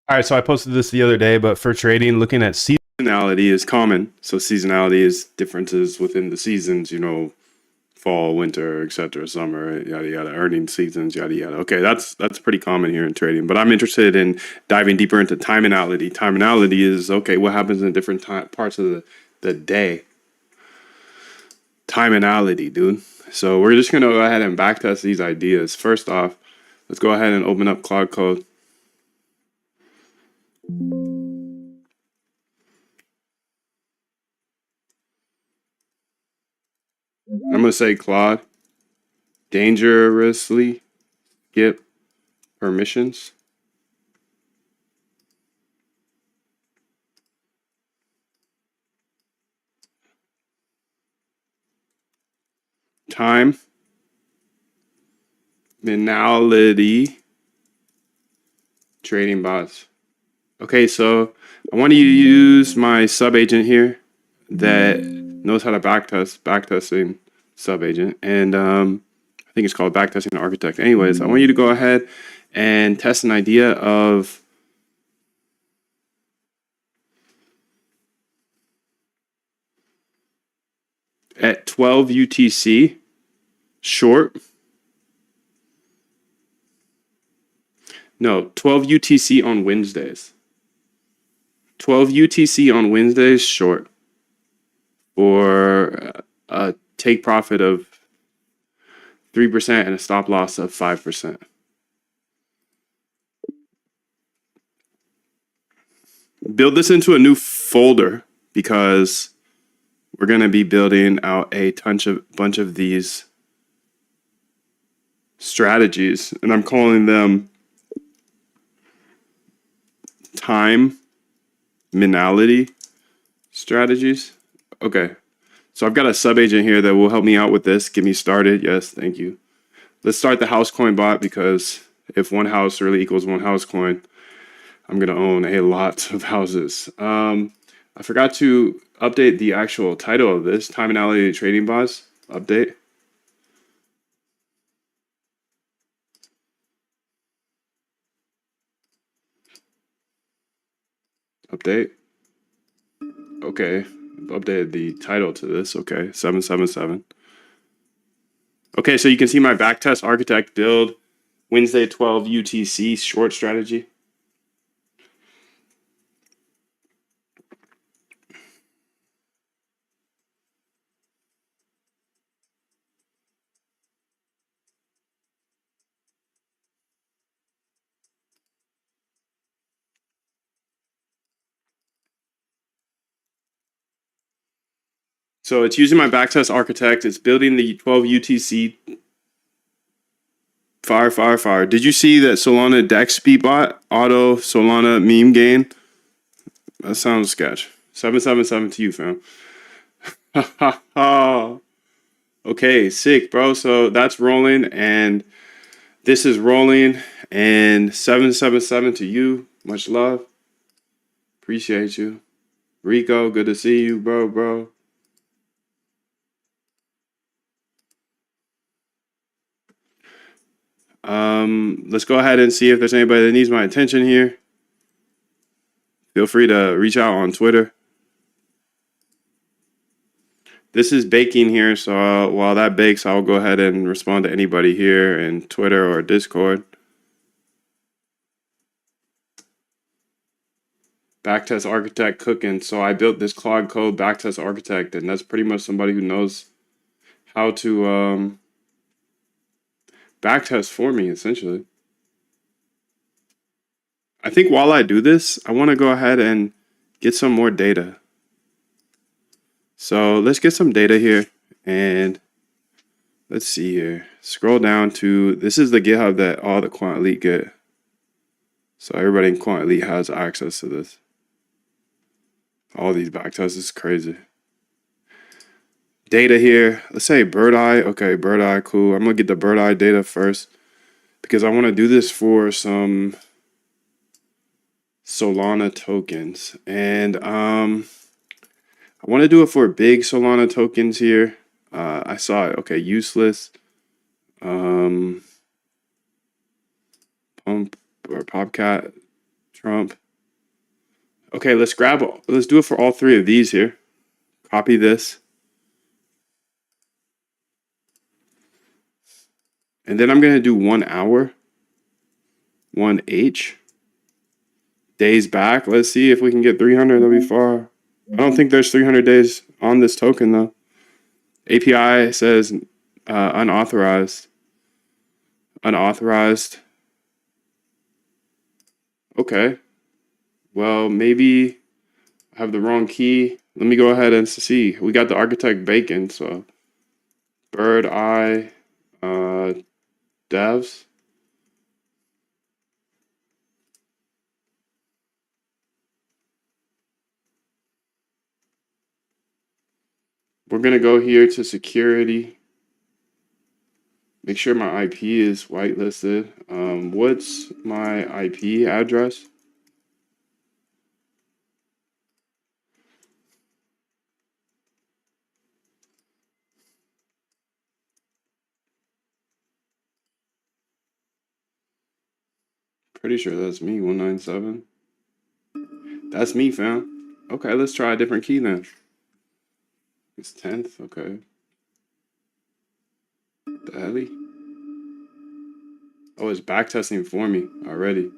All right, so I posted this the other day, but for trading, looking at seasonality is common. So seasonality is differences within the seasons, fall, winter, etc., summer, yada yada, earning seasons, yada yada. Okay, that's pretty common here in trading. But I'm interested in diving deeper into timinality. Timinality is okay, what happens in different parts of the day. Timinality, dude. So we're just gonna go ahead and backtest these ideas. First off, let's go ahead and open up Claude Code. I'm gonna say Claude, dangerously skip permissions. Time, minality, trading bots. Okay, so I want you to use my sub agent here that knows how to backtesting sub agent, and I think it's called backtesting architect. Anyways, I want you to go ahead and test an idea of at 12 UTC short. No, 12 UTC on Wednesdays. 12 UTC on Wednesdays short for a take profit of 3% and a stop loss of 5%. Build this into a new folder because we're going to be building out a bunch of these strategies, and I'm calling them time minality strategies. Okay, so I've got a sub agent here that will help me out with this. Get me started. Yes, thank you. Let's start the house coin bot because if one house really equals one house coin, I'm going to own a lot of houses. I forgot to update the actual title of this, Timinality Trading Bots update. Update. Okay, updated the title to this. Okay, 777. Okay, so you can see my backtest architect build Wednesday 12 UTC short strategy. So it's using my backtest architect. It's building the 12 UTC. Fire. Did you see that Solana Dex speed bot auto Solana meme gain? That sounds sketch. 777 to you, fam. Okay, sick, bro. So that's rolling, and this is rolling, and 777 to you. Much love. Appreciate you. Rico, good to see you, bro. Let's go ahead and see if there's anybody that needs my attention here. Feel free to reach out on Twitter. This is baking here, so while that bakes, I'll go ahead and respond to anybody here in Twitter or Discord. Backtest architect cooking. So I built this Claude Code backtest architect, and that's pretty much somebody who knows how to backtest for me, essentially. I think while I do this, I want to go ahead and get some more data. So let's get some data here, and let's see here. Scroll down to, this is the GitHub that all the Quant Elite get. So everybody in Quant Elite has access to this. All these backtests is crazy. Data here, let's say Bird Eye. Okay, Bird Eye, cool. I'm gonna get the Bird Eye data first because I want to do this for some Solana tokens. And I want to do it for big Solana tokens here. I saw it. Okay, useless. Pump or Popcat Trump. Okay, let's do it for all three of these here. Copy this. And then I'm going to do 1 hour, 1H. Days back. Let's see if we can get 300. That'll be far. I don't think there's 300 days on this token, though. API says unauthorized. Unauthorized. Okay. Well, maybe I have the wrong key. Let me go ahead and see. We got the architect bacon, so bird eye devs. We're gonna go here to security. Make sure my IP is whitelisted. What's my IP address? Pretty sure that's me, 197. That's me, fam. Okay, let's try a different key then. It's 10th, okay. The heli? Oh, it's backtesting for me already.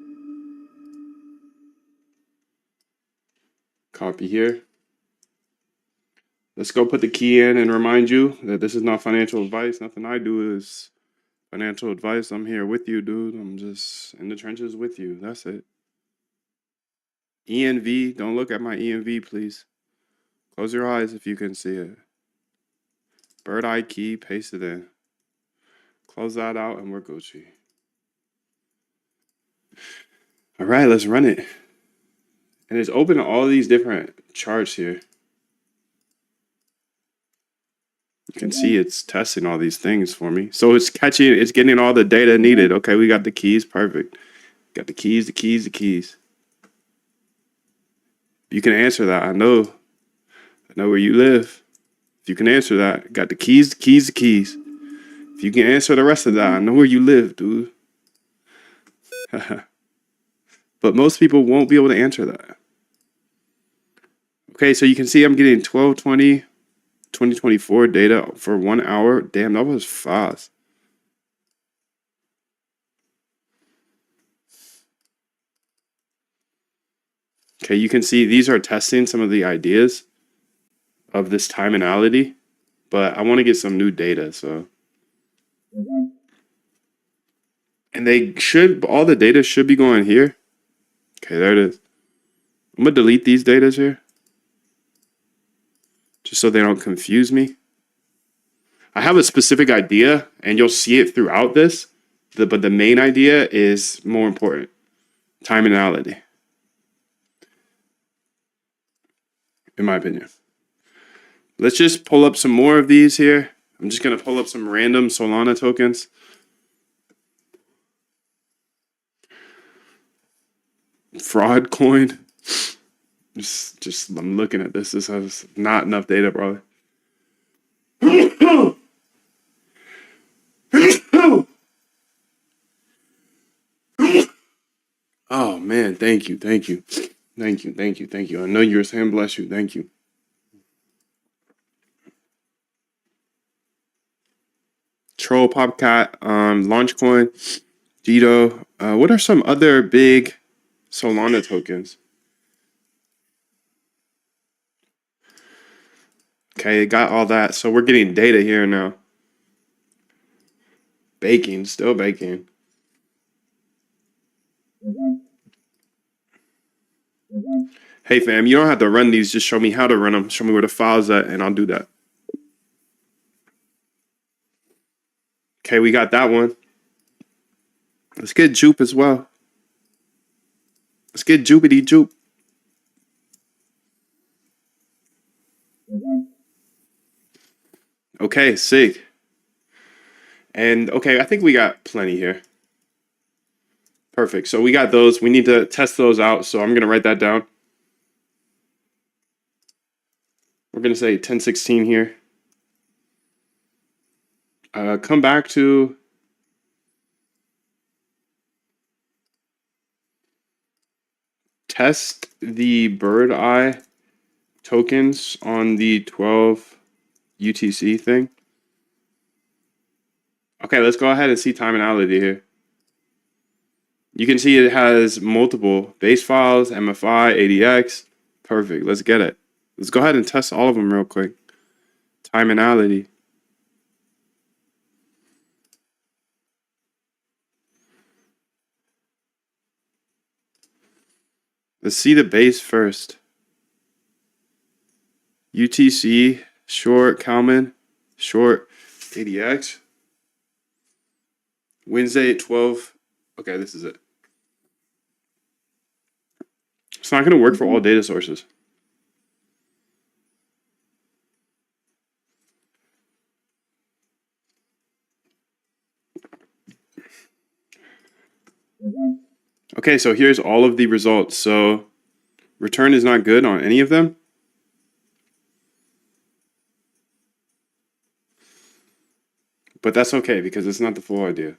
Copy here. Let's go put the key in and remind you that this is not financial advice. Nothing I do is financial advice. I'm here with you, dude. I'm just in the trenches with you. That's it. ENV. Don't look at my ENV, please. Close your eyes if you can see it. Bird eye key, paste it in. Close that out and we're Gucci. All right, let's run it. And it's open to all these different charts here. You can see it's testing all these things for me. So it's getting all the data needed. Okay, we got the keys, perfect. Got the keys, the keys, the keys. You can answer that. I know where you live. If you can answer that, got the keys, the keys, the keys. If you can answer the rest of that, I know where you live, dude. But most people won't be able to answer that. Okay, so you can see I'm getting 12/20, 2024 data for 1 hour. Damn, that was fast. Okay, you can see these are testing some of the ideas of this timinality, but I want to get some new data, so. And all the data should be going here. Okay, there it is. I'm gonna delete these datas here, just so they don't confuse me. I have a specific idea, and you'll see it throughout this, but the main idea is more important. Timinality, in my opinion. Let's just pull up some more of these here. I'm just gonna pull up some random Solana tokens. Fraud coin. Just I'm looking at this. This has not enough data, probably. Oh man, thank you. I know you're saying bless you. Thank you. Troll Popcat, Launchcoin, Dito. What are some other big Solana tokens? Okay, got all that. So we're getting data here now. Baking, still baking. Hey fam, you don't have to run these. Just show me how to run them. Show me where the file's at, and I'll do that. Okay, we got that one. Let's get Jupe as well. Let's get Jupity Jupe. Okay, sick. And okay, I think we got plenty here. Perfect. So we got those. We need to test those out. So I'm going to write that down. We're going to say 1016 here. Come back to test the bird eye tokens on the 12 UTC thing. Okay, let's go ahead and see timeanality here. You can see it has multiple base files, MFI, ADX. Perfect. Let's get it. Let's go ahead and test all of them real quick. Timeanality. Let's see the base first. UTC, short, Kalman, short, ADX. Wednesday at 12. Okay, this is it. It's not going to work for all data sources. Okay, so here's all of the results. So return is not good on any of them. But that's okay because it's not the full idea.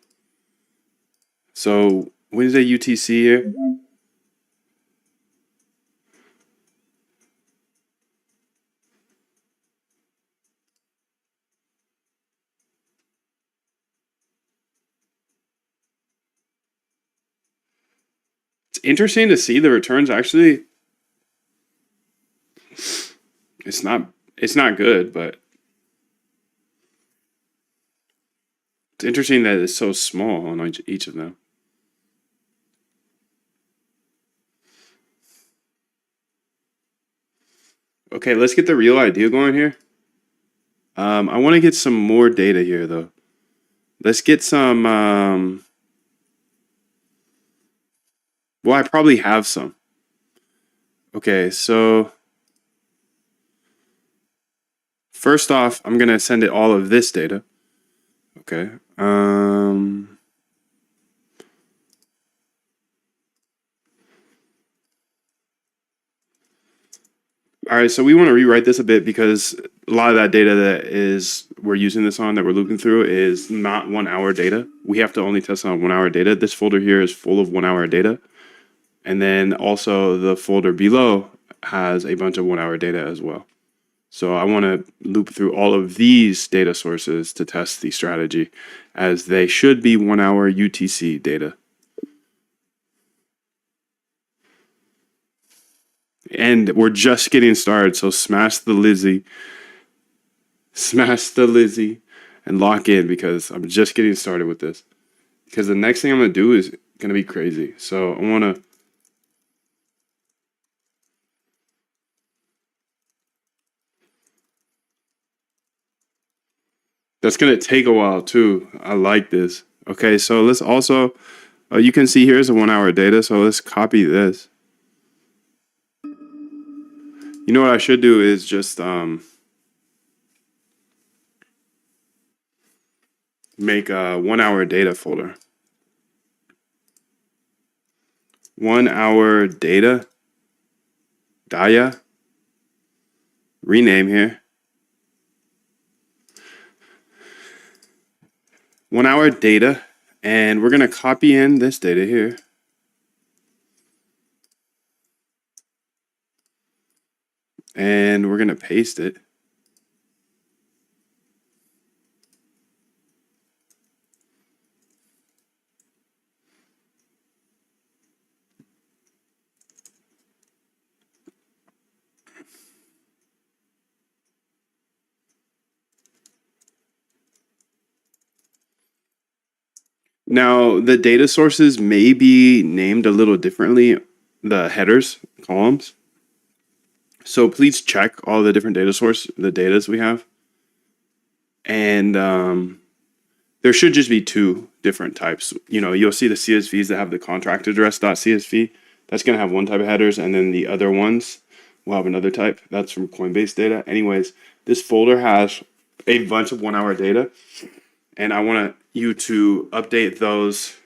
So Wednesday UTC here. It's interesting to see the returns actually. It's not good, but it's interesting that it's so small on each of them. Okay, let's get the real idea going here. I want to get some more data here, though. Let's get some. Well, I probably have some. Okay, so first off, I'm gonna send it all of this data. Okay. All right, so we want to rewrite this a bit because a lot of that data we're using this on, that we're looping through, is not 1 hour data. We have to only test on 1 hour data. This folder here is full of 1 hour data. And then also the folder below has a bunch of 1 hour data as well. So I want to loop through all of these data sources to test the strategy, as they should be 1 hour UTC data. And we're just getting started, so smash the Lizzie, and lock in, because I'm just getting started with this. Because the next thing I'm going to do is going to be crazy. So I want to... That's going to take a while too. I like this. Okay, so let's also... you can see here's a 1 hour data, so let's copy this. You know what I should do is just make a 1 hour data folder. 1 hour data. Daya. Rename here. 1 hour data. And we're going to copy in this data here. And we're going to paste it. Now, the data sources may be named a little differently, the headers, columns. So please check all the different data source, the datas we have. And there should just be 2 different types. You know, you'll see the CSVs that have the contract address.csv. That's going to have one type of headers, and then the other ones will have another type. That's from Coinbase data. Anyways, this folder has a bunch of 1 hour data, and I want you to update those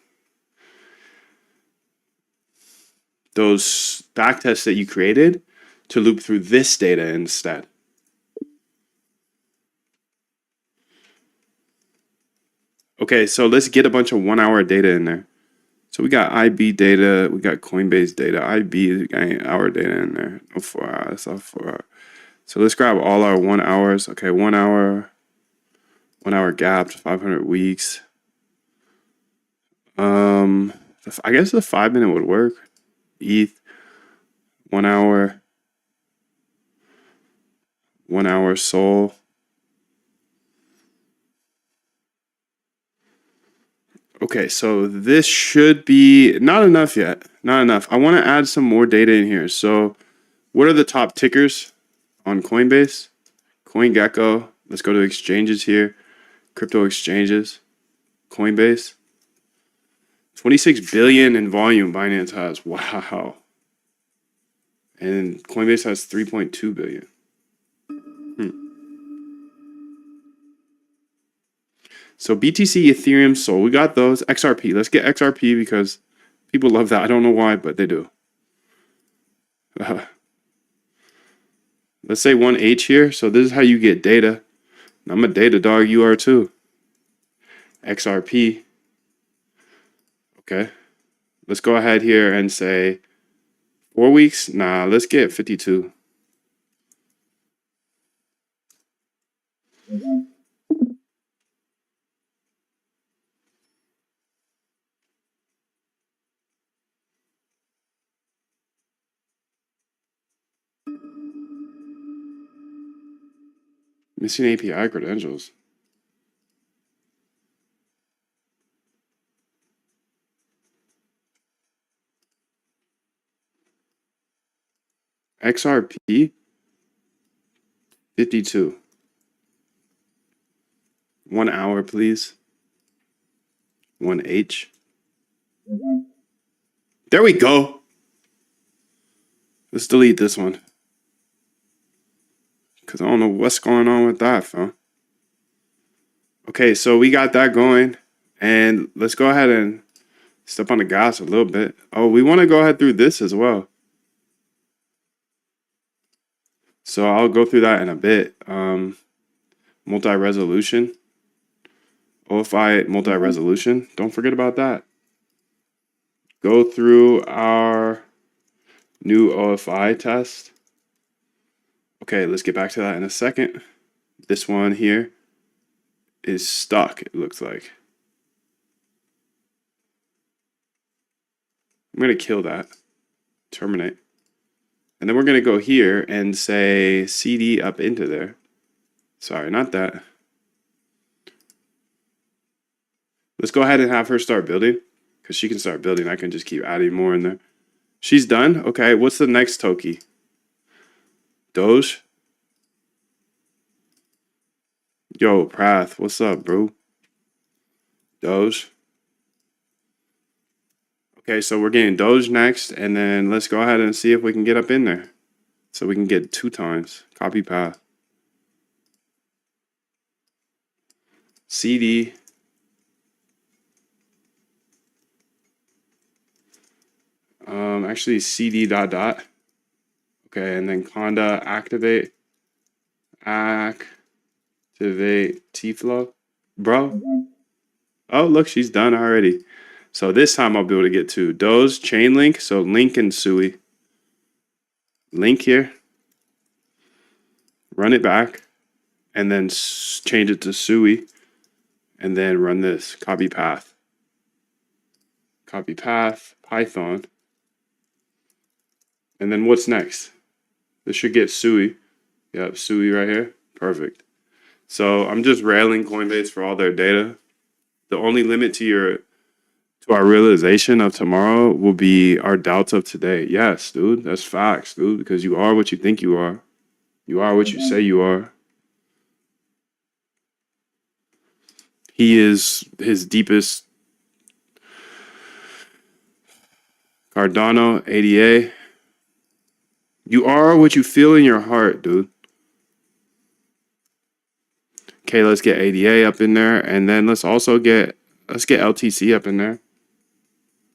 backtests that you created to loop through this data instead. Okay, so let's get a bunch of 1 hour data in there. So we got IB data, we got Coinbase data. IB is got hour data in there. No 4 hours, all 4 hours. So let's grab all our 1 hours. Okay, 1 hour, 1 hour gapped, 500 weeks. I guess the 5-minute would work. ETH, 1 hour, 1 hour Sol. Okay, so this should be not enough yet. Not enough. I want to add some more data in here. So what are the top tickers on Coinbase? CoinGecko. Let's go to exchanges here. Crypto exchanges. Coinbase. 26 billion in volume Binance has. Wow. And Coinbase has 3.2 billion. So BTC, Ethereum, Sol, we got those. XRP. Let's get XRP because people love that. I don't know why, but they do. Let's say 1H here. So this is how you get data. I'm a data dog. You are too. XRP. Okay. Let's go ahead here and say 4 weeks. Nah, let's get 52. Missing API credentials. XRP 52. 1 hour, please. 1H. There we go. Let's delete this one. Because I don't know what's going on with that, fam. Okay, so we got that going. And let's go ahead and step on the gas a little bit. Oh, we want to go ahead through this as well. So I'll go through that in a bit. Multi-resolution. OFI multi-resolution. Don't forget about that. Go through our new OFI test. Okay, let's get back to that in a second. This one here is stuck, it looks like. I'm going to kill that. Terminate. And then we're going to go here and say CD up into there. Sorry, not that. Let's go ahead and have her start building. Because she can start building. I can just keep adding more in there. She's done. Okay, what's the next Toki? Doge? Yo, Prath, what's up, bro? Doge. Okay, so we're getting Doge next, and then let's go ahead and see if we can get up in there. So we can get 2 times. Copy path. CD. Actually CD dot dot. Okay, and then conda activate. Activate T-Flow. Bro. Oh, look, she's done already. So this time I'll be able to get to Doge, Chainlink. So Link and Sui. Link here. Run it back. And then change it to Sui. And then run this. Copy path. Copy path. Python. And then what's next? This should get Sui. Yep, Sui right here. Perfect. So I'm just railing Coinbase for all their data. The only limit to our realization of tomorrow will be our doubts of today. Yes, dude, that's facts, dude, because you are what you think you are. You are what you say you are. He is his deepest. Cardano, ADA. You are what you feel in your heart, dude. Okay, let's get ADA up in there, and then let's get LTC up in there.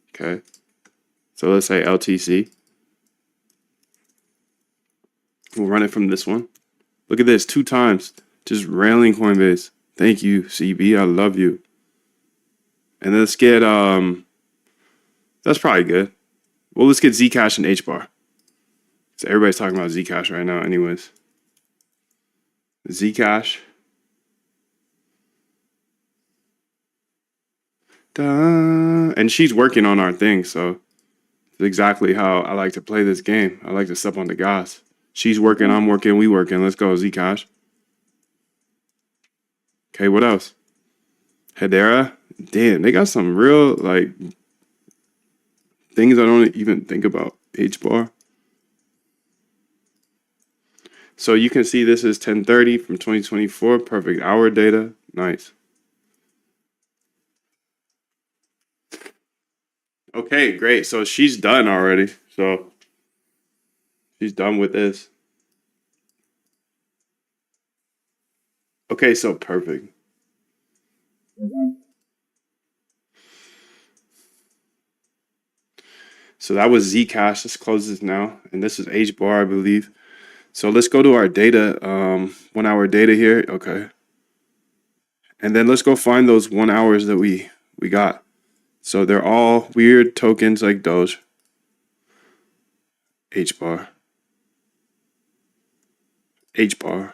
Okay, so let's say LTC. We'll run it from this one. Look at this, 2 times, just railing Coinbase. Thank you, CB. I love you. And let's get That's probably good. Well, let's get Zcash and HBAR. So everybody's talking about Zcash right now anyways. Zcash. And she's working on our thing, so it's exactly how I like to play this game. I like to step on the gas. She's working, I'm working, we working. Let's go, Zcash. Okay, what else? Hedera. Damn, they got some real, like, things I don't even think about. HBAR. So you can see this is 1030 from 2024. Perfect hour data. Nice. Okay, great. So she's done already. So she's done with this. Okay, so perfect. So that was Zcash. Let's close this now. And this is HBAR, I believe. So let's go to our data, 1 hour data here. Okay. And then let's go find those 1 hours that we got. So they're all weird tokens like Doge. HBAR. HBAR.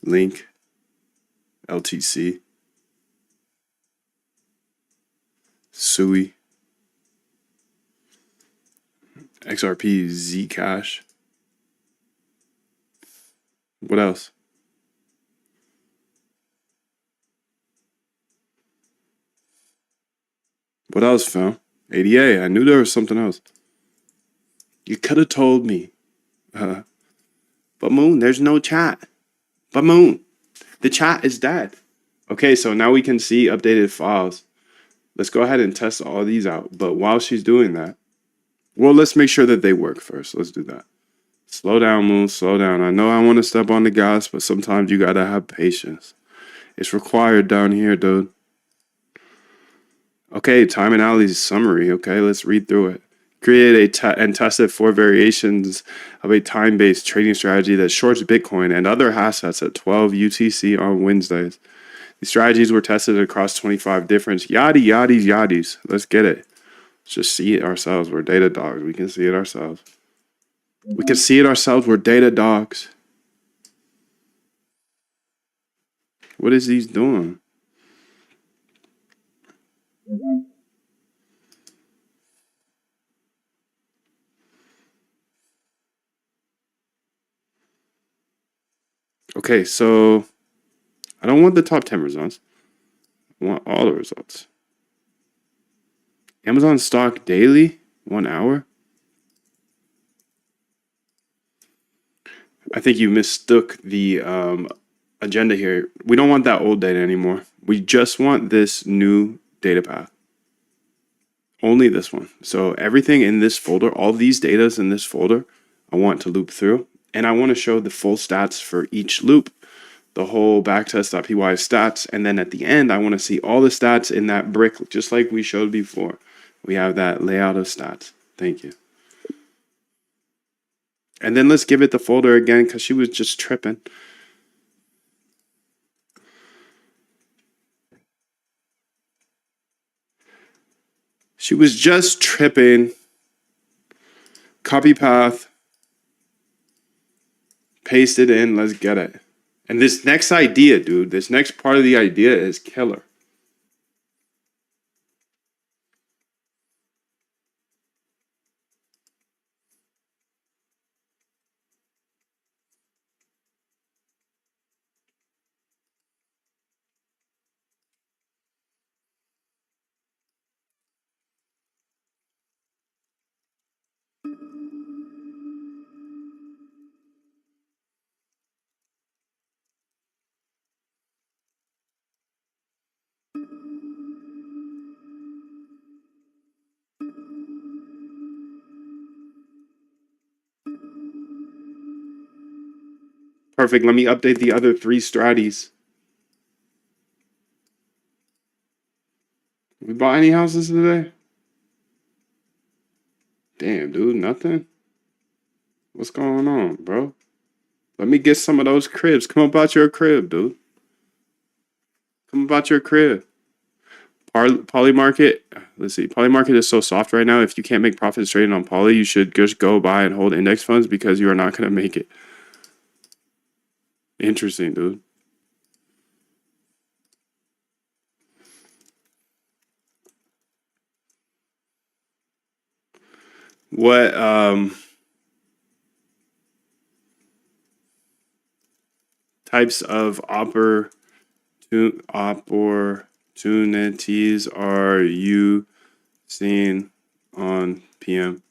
Link. LTC. SUI. XRP Zcash. What else? What else, fam? ADA. I knew there was something else. You could have told me. But Moon, there's no chat. But Moon, the chat is dead. Okay, so now we can see updated files. Let's go ahead and test all these out. But while she's doing that, well, let's make sure that they work first. Let's do that. Slow down, Moon. Slow down. I know I want to step on the gas, but sometimes you gotta have patience. It's required down here, dude. Okay, time analysis summary. Okay, let's read through it. Created and tested 4 variations of a time-based trading strategy that shorts Bitcoin and other assets at 12 UTC on Wednesdays. The strategies were tested across 25 different yaddies. Let's get it. Let's just see it ourselves. We're data dogs. We can see it ourselves. We can see it ourselves. We're data dogs. What is these doing? Okay, so I don't want the top 10 results. I want all the results. Amazon stock daily, 1 hour. I think you mistook the agenda here. We don't want that old data anymore. We just want this new data path. Only this one. So everything in this folder, all these datas in this folder, I want to loop through. And I want to show the full stats for each loop, the whole backtest.py stats. And then at the end, I want to see all the stats in that brick, just like we showed before. We have that layout of stats. Thank you. And then let's give it the folder again because she was just tripping. She was just tripping. Copy path. Paste it in. Let's get it. And this next idea, dude, this next part of the idea is killer. Perfect. Let me update the other 3 strategies. We bought any houses today? Damn, dude, nothing? What's going on, bro? Let me get some of those cribs. Come about your crib, dude. Come about your crib. Poly Market. let's see. Poly market is so soft right now. If you can't make profits trading on Poly, you should just go buy and hold index funds because you are not going to make it. Interesting, dude. What types of opportunities are you seeing on PM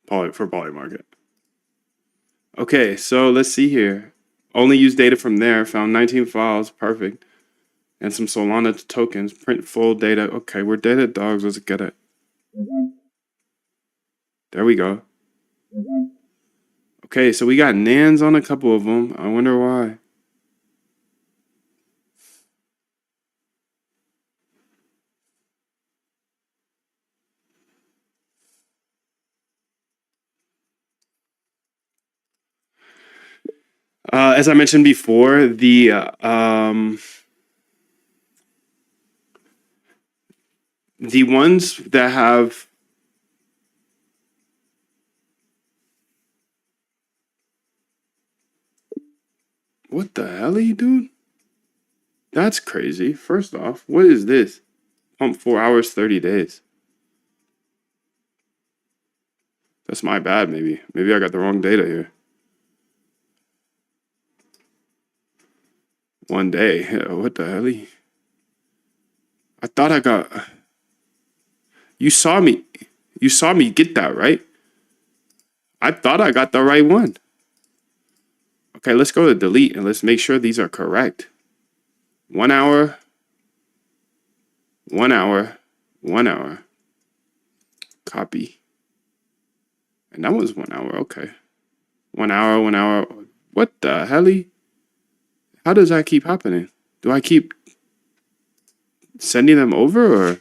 for poly market? Okay, so let's see here. Only use data from there. Found 19 files. Perfect. And some Solana tokens. Print full data. Okay, we're data dogs. Let's get it. There we go. Okay, so we got nans on a couple of them. I wonder why. As I mentioned before, the ones that have what the hell, dude? That's crazy. First off, what is this? Pump 4 hours, 30 days. That's my bad, maybe. Maybe I got the wrong data here. 1 day. What the hell? I thought I got... You saw me. You saw me get that, right? I thought I got the right one. Okay, let's go to delete and let's make sure these are correct. 1 hour. 1 hour. 1 hour. Copy. And that was 1 hour. Okay. 1 hour, 1 hour. What the hell? How does that keep happening? Do I keep sending them over or?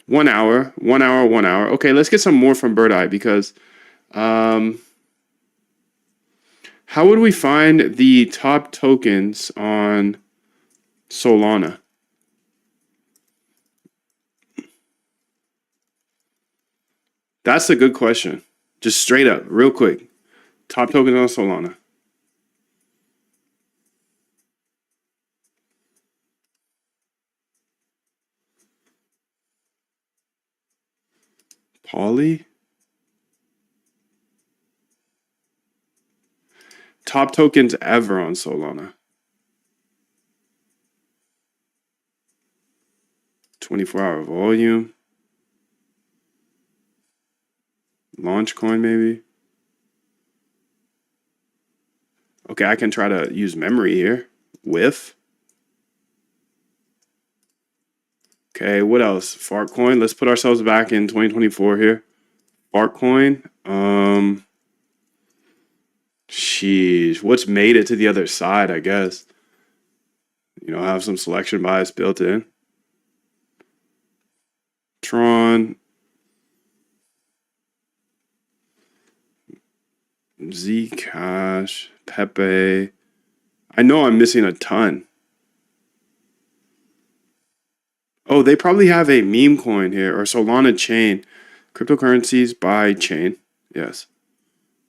One hour, 1 hour, 1 hour. Okay, let's get some more from Bird Eye because how would we find the top tokens on Solana? That's a good question. Just straight up, real quick. Top tokens on Solana. Poly? Top tokens ever on Solana. 24-hour volume. Launch coin, maybe. Okay, I can try to use memory here. Whiff. Okay, what else? Fartcoin. Let's put ourselves back in 2024 here. Fartcoin. Sheesh. What's made it to the other side, I guess. You know, have some selection bias built in. Tron. Zcash. Pepe. I know I'm missing a ton. Oh, they probably have a meme coin here or Solana chain. Cryptocurrencies by chain. Yes.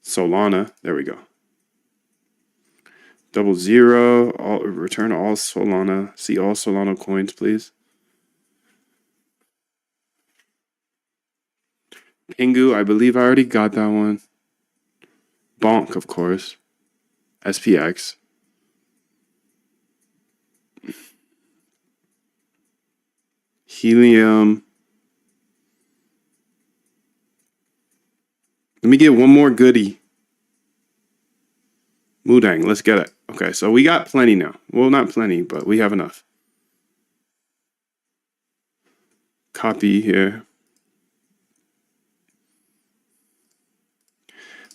Solana. There we go. 00. Return all Solana. See all Solana coins, please. Pingu. I believe I already got that one. Bonk, of course. SPX. Helium. Let me get one more goodie. Mudang, let's get it. Okay, so we got plenty now. Well, not plenty, but we have enough. Copy here.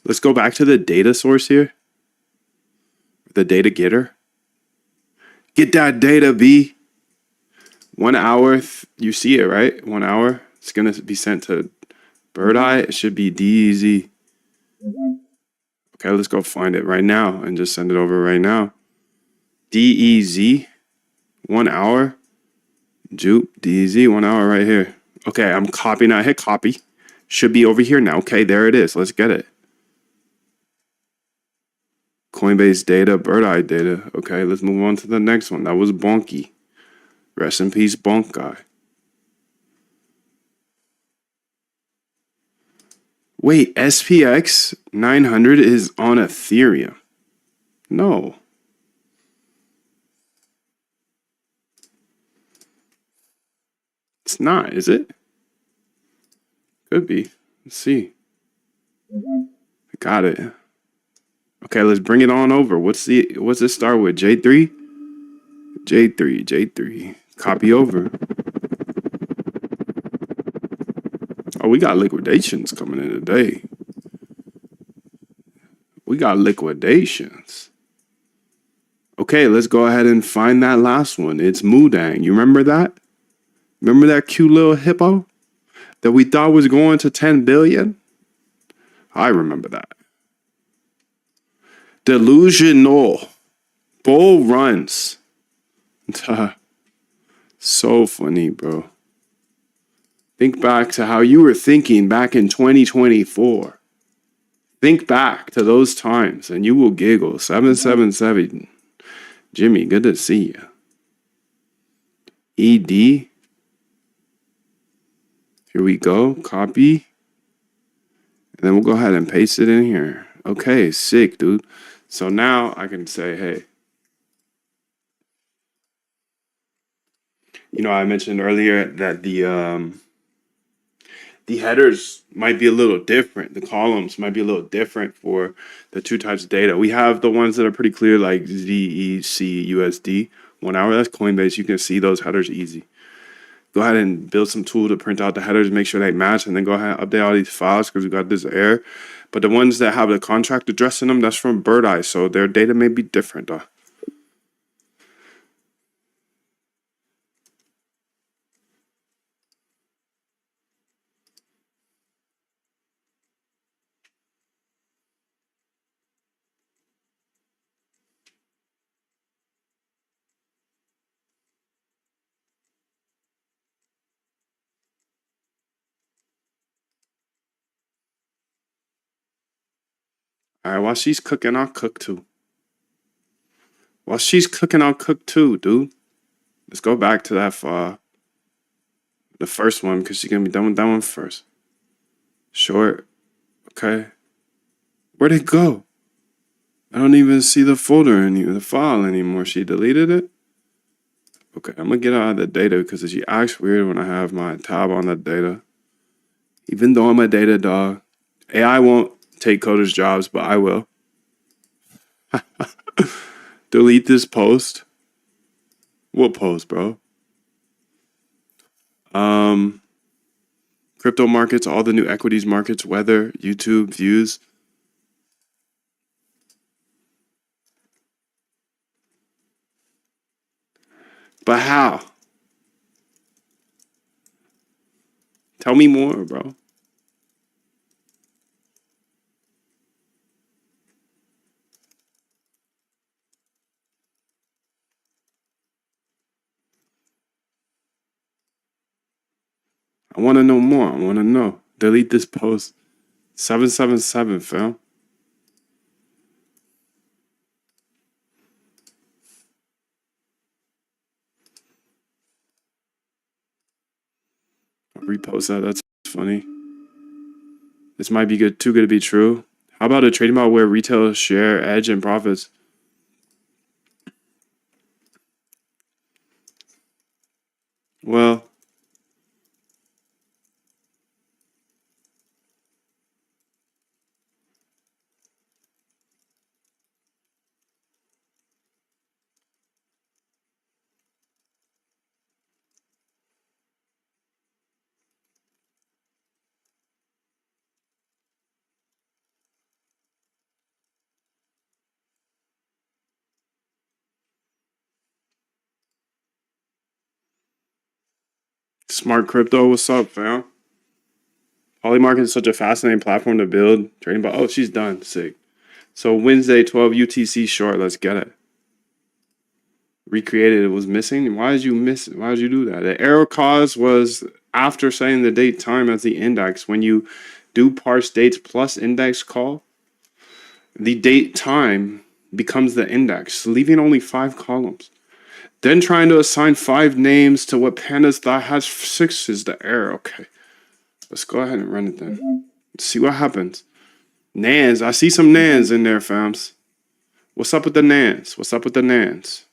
Let's go back to the data source here. The data getter. Get that data, B. 1 hour. You see it, right? 1 hour. It's going to be sent to Bird Eye. It should be DZ. Okay, let's go find it right now and just send it over right now. DEZ, 1 hour. Jupe, DEZ, 1 hour right here. Okay, I'm copying. I hit copy. Should be over here now. Okay, there it is. Let's get it. Coinbase data, Bird Eye data. Okay, let's move on to the next one. That was Bonky. Rest in peace, Bonk guy. Wait, SPX 900 is on Ethereum. No. It's not, is it? Could be. Let's see. I got it. Okay, let's bring it on over. What's it start with? J3? J3. Copy over. Oh, we got liquidations coming in today. We got liquidations. Okay, let's go ahead and find that last one. It's Moodang. You remember that? Remember that cute little hippo that we thought was going to 10 billion? I remember that. Delusional. Bull runs. So funny, bro. Think back to how you were thinking back in 2024. Think back to those times and you will giggle. 777. Jimmy, good to see you. ED. Here we go. Copy. And then we'll go ahead and paste it in here. Okay, sick, dude. So now I can say, hey. You know, I mentioned earlier that the headers might be a little different. The columns might be a little different for the two types of data. We have the ones that are pretty clear, like ZEC USD 1 hour. That's Coinbase. You can see those headers easy. Go ahead and build some tool to print out the headers, make sure they match, and then go ahead and update all these files because we got this error. But the ones that have the contract address in them, that's from Bird Eye, so their data may be different, though. All right, while she's cooking, I'll cook too. While she's cooking, I'll cook too, dude. Let's go back to that the first one because she's gonna be done with that one first. Short. Okay. Where'd it go? I don't even see the folder the file anymore. She deleted it? Okay, I'm gonna get out of the data because she acts weird when I have my tab on the data. Even though I'm a data dog, AI won't take coders' jobs, but I will. Delete this post. What post, bro? Crypto markets, all the new equities markets, weather, YouTube, views. But how? Tell me more, bro. I want to know more. I want to know. Delete this post. 777, fam. I'll repost that. That's funny. This might be too good to be true. How about a trading model where retail share edge and profits? Well, Smart Crypto, what's up, fam? Polymarket is such a fascinating platform to build trading. But oh, she's done. Sick. So Wednesday, 12 UTC short. Let's get it. recreated it was missing. Why did you miss it? Why did you do that? The error cause was after setting the date time as the index. When you do parse dates plus index call, the date time becomes the index, leaving only 5 columns. Then trying to assign 5 names to what pandas thought has 6 is the error. Okay, let's go ahead and run it then. Let's see what happens. Nans, I see some nans in there, fams. What's up with the nans? What's up with the nans?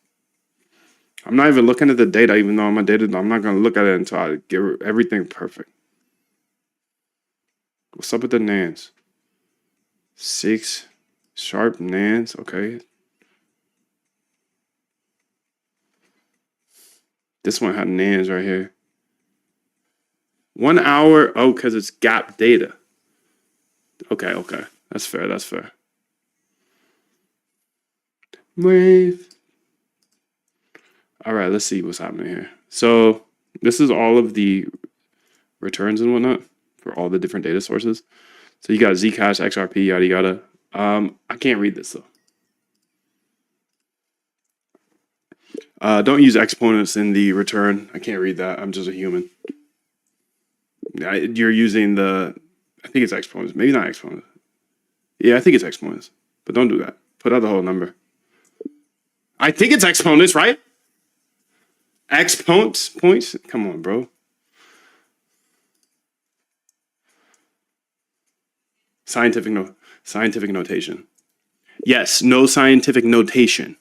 I'm not even looking at the data, even though my data, I'm not going to look at it until I get everything perfect. What's up with the nans? 6 sharp nans, okay. This one had nans right here. 1 hour, oh, because it's gap data. Okay, that's fair, that's fair. Wave. All right, let's see what's happening here. So this is all of the returns and whatnot for all the different data sources. So you got Zcash, XRP, yada yada. I can't read this though. Don't use exponents in the return. I can't read that. I'm just a human. You're using the, I think it's exponents. Maybe not exponents. Yeah, I think it's exponents. But don't do that. Put out the whole number. I think it's exponents, right? Exponents points? Come on, bro. Scientific notation. Yes, no scientific notation.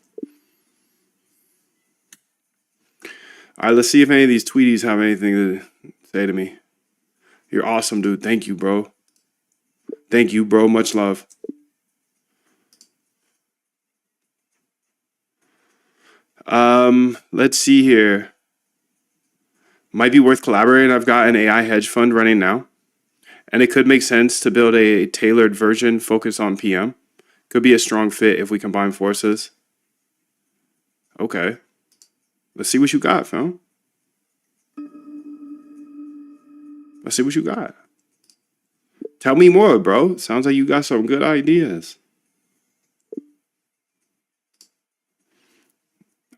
All right, let's see if any of these tweeties have anything to say to me. You're awesome, dude. Thank you, bro. Thank you, bro. Much love. Let's see here. Might be worth collaborating. I've got an AI hedge fund running now, and it could make sense to build a tailored version focused on PM. Could be a strong fit if we combine forces. Okay. Let's see what you got, fam. Let's see what you got. Tell me more, bro. Sounds like you got some good ideas.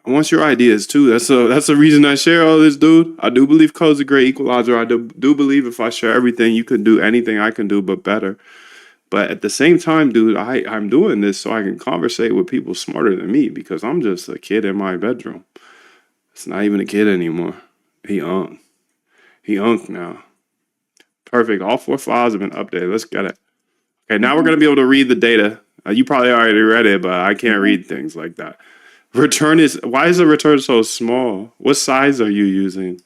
I want your ideas too. That's the reason I share all this, dude. I do believe code's a great equalizer. I do believe if I share everything, you can do anything I can do, but better. But at the same time, dude, I'm doing this so I can conversate with people smarter than me because I'm just a kid in my bedroom. It's not even a kid anymore. He unk now. Perfect. All 4 files have been updated. Let's get it. Okay, now we're going to be able to read the data. You probably already read it, but I can't read things like that. Why is the return so small? What size are you using?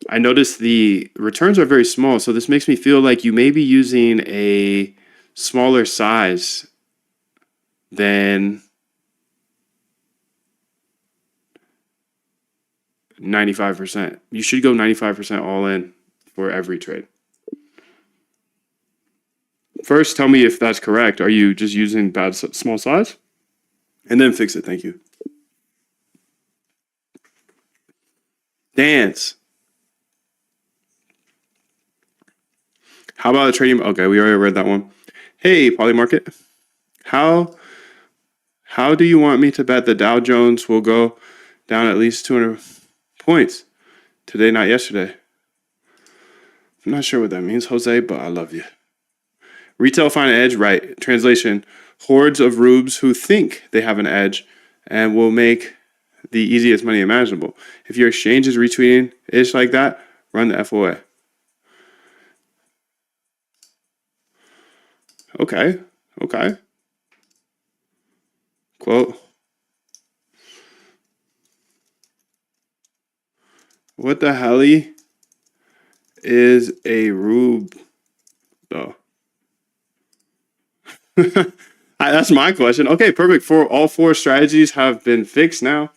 I noticed the returns are very small, so this makes me feel like you may be using a smaller size than 95%. You should go 95% all in for every trade. First, tell me if that's correct. Are you just using small size? And then fix it. Thank you. Dance. How about a trading? Okay, we already read that one. Hey, Polymarket. How do you want me to bet the Dow Jones will go down at least 200 points today, not yesterday? I'm not sure what that means, Jose, but I love you. Retail find an edge, right? Translation, hordes of rubes who think they have an edge and will make the easiest money imaginable. If your exchange is retweeting ish like that, run the FOA. Okay. Quote. What the hell is a rube, though? That's my question. Okay, perfect. All 4 strategies have been fixed now.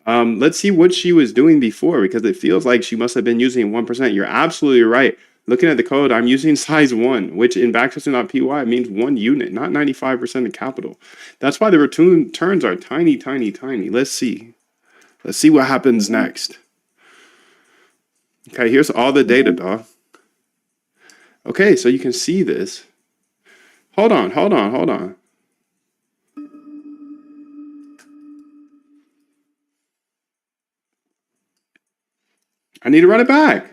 Let's see what she was doing before because it feels like she must have been using 1%. You're absolutely right. Looking at the code, I'm using size 1, which in backtesting.py means 1 unit, not 95% of capital. That's why the returns are tiny. Let's see. Let's see what happens next. Okay, here's all the data, dog. Okay, so you can see this. Hold on. I need to run it back.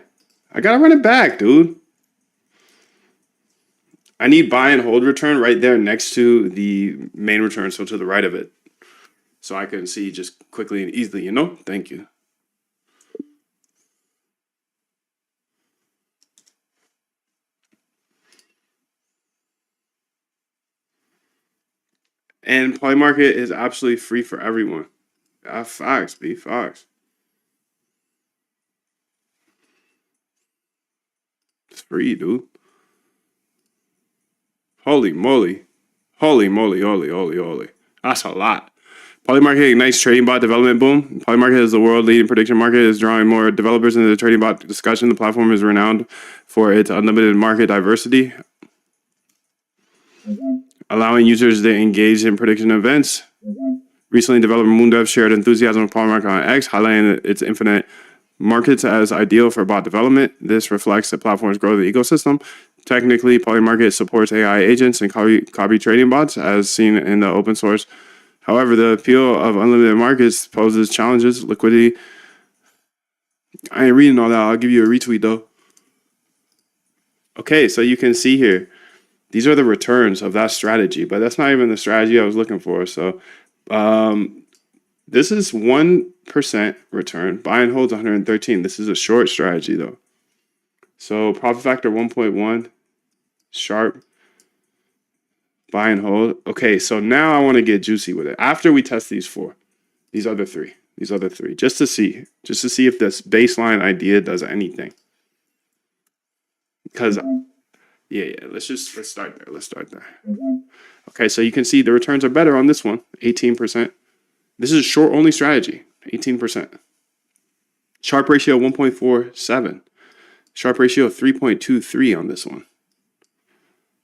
I gotta run it back, dude. I need buy and hold return right there next to the main return, so to the right of it. So I can see just quickly and easily, you know? Thank you. And Polymarket is absolutely free for everyone. Facts, B, facts. It's free, dude. Holy moly. Holy. That's a lot. Polymarket ignites trading bot development boom. Polymarket is the world leading prediction market, is drawing more developers into the trading bot discussion. The platform is renowned for its unlimited market diversity, allowing users to engage in prediction events. Recently, developer Moondev shared enthusiasm for Polymarket on X, highlighting its infinite markets as ideal for bot development. This reflects the platform's growth in the ecosystem. Technically, Polymarket supports AI agents and copy trading bots, as seen in the open source. However, the appeal of unlimited markets poses challenges. Liquidity. I ain't reading all that. I'll give you a retweet though. Okay, so you can see here, these are the returns of that strategy, but that's not even the strategy I was looking for. So this is 1% return. Buy and holds 113. This is a short strategy though. So profit factor 1.1, sharp, buy and hold. Okay, so now I want to get juicy with it. After we test these other three, just to see if this baseline idea does anything. Because yeah, let's start there. Okay, so you can see the returns are better on this one, 18%. This is a short only strategy, 18%. Sharp ratio 1.47. Sharp ratio 3.23 on this one.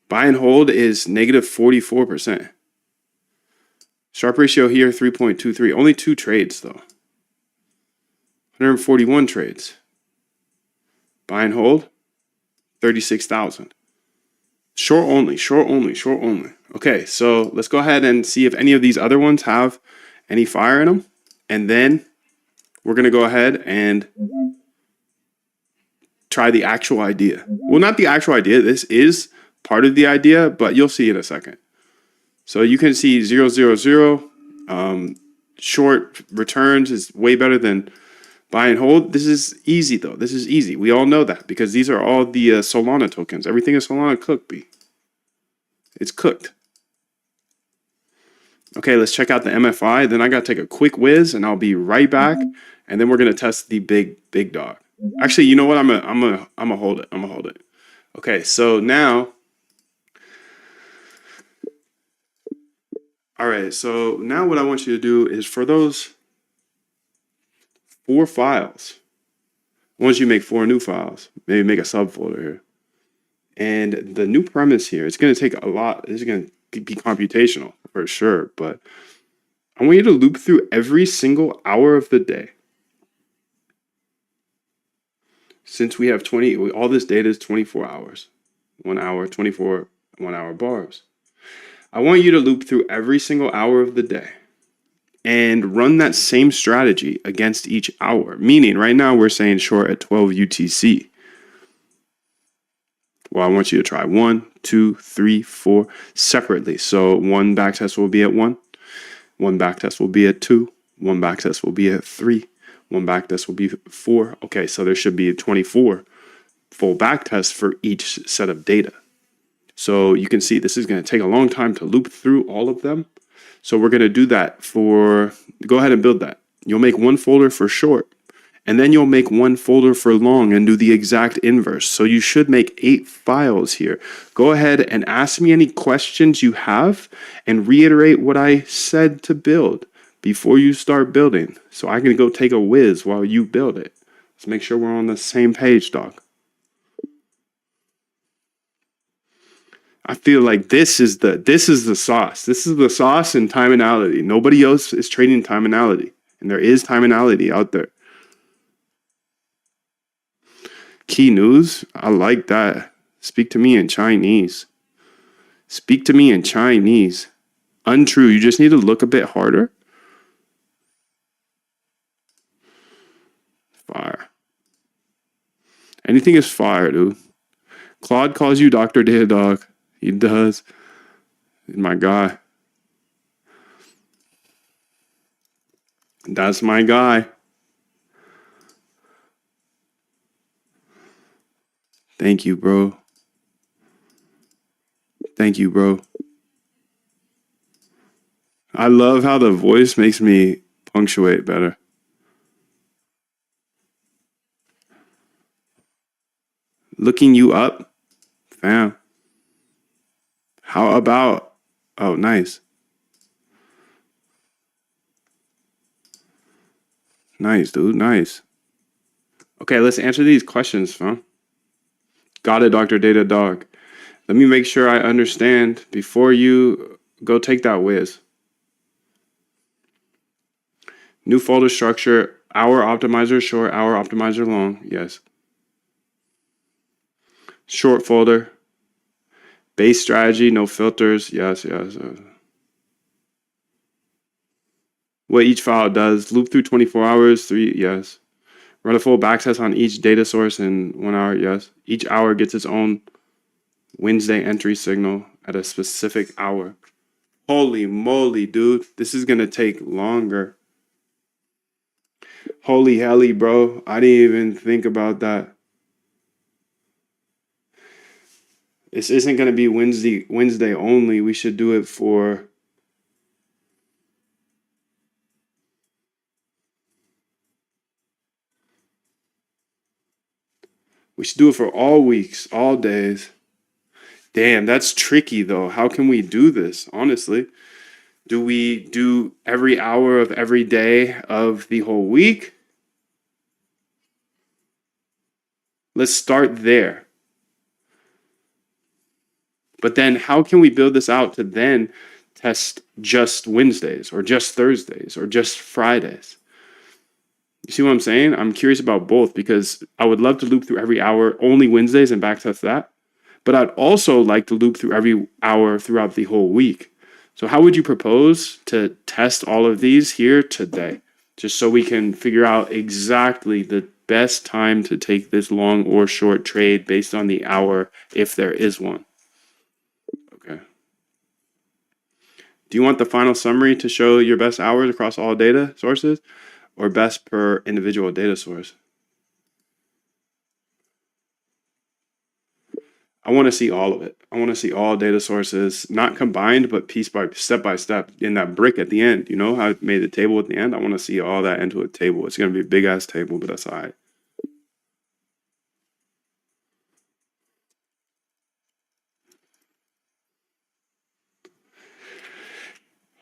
Buy and hold is negative 44%. Sharp ratio here 3.23. Only 2 trades though. 141 trades. Buy and hold 36,000. Short only. Okay, so let's go ahead and see if any of these other ones have any fire in them. And then we're going to go ahead and try the actual idea. Well, not the actual idea. This is part of the idea, but you'll see in a second. So you can see 000. Short returns is way better than buy and hold. This is easy though. This is easy. We all know that because these are all the Solana tokens. Everything is Solana cooked, B. It's cooked. Okay, let's check out the MFI. Then I got to take a quick whiz and I'll be right back. And then we're going to test the big dog. Actually, you know what? I'm gonna hold it. Okay, so now, all right. So now what I want you to do is for those 4 files, I want you to make 4 new files. Maybe make a subfolder here. And the new premise here, it's going to take a lot. This is going to be computational for sure. But I want you to loop through every single hour of the day. Since we have all this data is 24 hours. 1 hour, 24 1-hour bars. I want you to loop through every single hour of the day and run that same strategy against each hour. Meaning right now we're saying short at 12 UTC. Well, I want you to try 1, 2, 3, 4 separately. So one backtest will be at 1. One backtest will be at 2. One backtest will be at 3. One backtest will be 4. Okay, so there should be 24 full backtests for each set of data. So you can see this is going to take a long time to loop through all of them. So we're going to do that go ahead and build that. You'll make one folder for short, and then you'll make one folder for long and do the exact inverse. So you should make 8 files here. Go ahead and ask me any questions you have and reiterate what I said to build before you start building. So I can go take a whiz while you build it. Let's make sure we're on the same page, dog. I feel like this is the sauce. This is the sauce in timinality. Nobody else is trading timinality. And there is timinality out there. Key news. I like that. Speak to me in Chinese. Speak to me in Chinese. Untrue. You just need to look a bit harder. Fire. Anything is fire, dude. Claude calls you Dr. Datadog. He does. He's my guy. That's my guy. Thank you, bro. Thank you, bro. I love how the voice makes me punctuate better. Looking you up? Fam. How about... Oh, nice. Nice, dude. Nice. Okay, let's answer these questions, fam. Got it, Dr. Datadog. Let me make sure I understand before you go take that whiz. New folder structure, hour optimizer short, hour optimizer long. Yes. Short folder. Base strategy, no filters. Yes. What each file does. Loop through 24 hours. 3. Yes. Run a full backtest on each data source in 1 hour. Yes. Each hour gets its own Wednesday entry signal at a specific hour. Holy moly, dude. This is going to take longer. Holy helly, bro. I didn't even think about that. This isn't going to be Wednesday only. We should do it for... We should do it for all weeks, all days. Damn, that's tricky though. How can we do this, honestly? Do we do every hour of every day of the whole week? Let's start there. But then how can we build this out to then test just Wednesdays or just Thursdays or just Fridays? You see what I'm saying? I'm curious about both because I would love to loop through every hour only Wednesdays and backtest that. But I'd also like to loop through every hour throughout the whole week. So how would you propose to test all of these here today? Just so we can figure out exactly the best time to take this long or short trade based on the hour, if there is one. Okay. Do you want the final summary to show your best hours across all data sources or best per individual data source? I want to see all of it. I want to see all data sources, not combined, but piece by step in that brick at the end. You know how I made the table at the end? I want to see all that into a table. It's going to be a big ass table, but that's all right.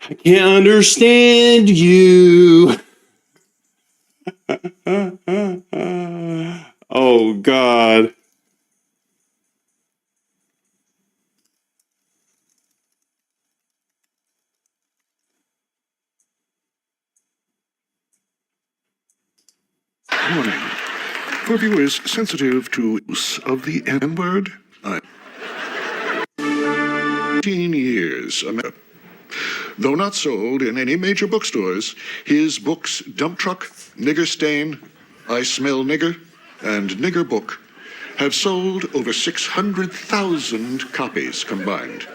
I can't understand you. Oh, God. Warning. For viewers sensitive to use of the N-word, 18 years. Though not sold in any major bookstores, his books Dump Truck, Nigger Stain, I Smell Nigger, and Nigger Book have sold over 600,000 copies combined.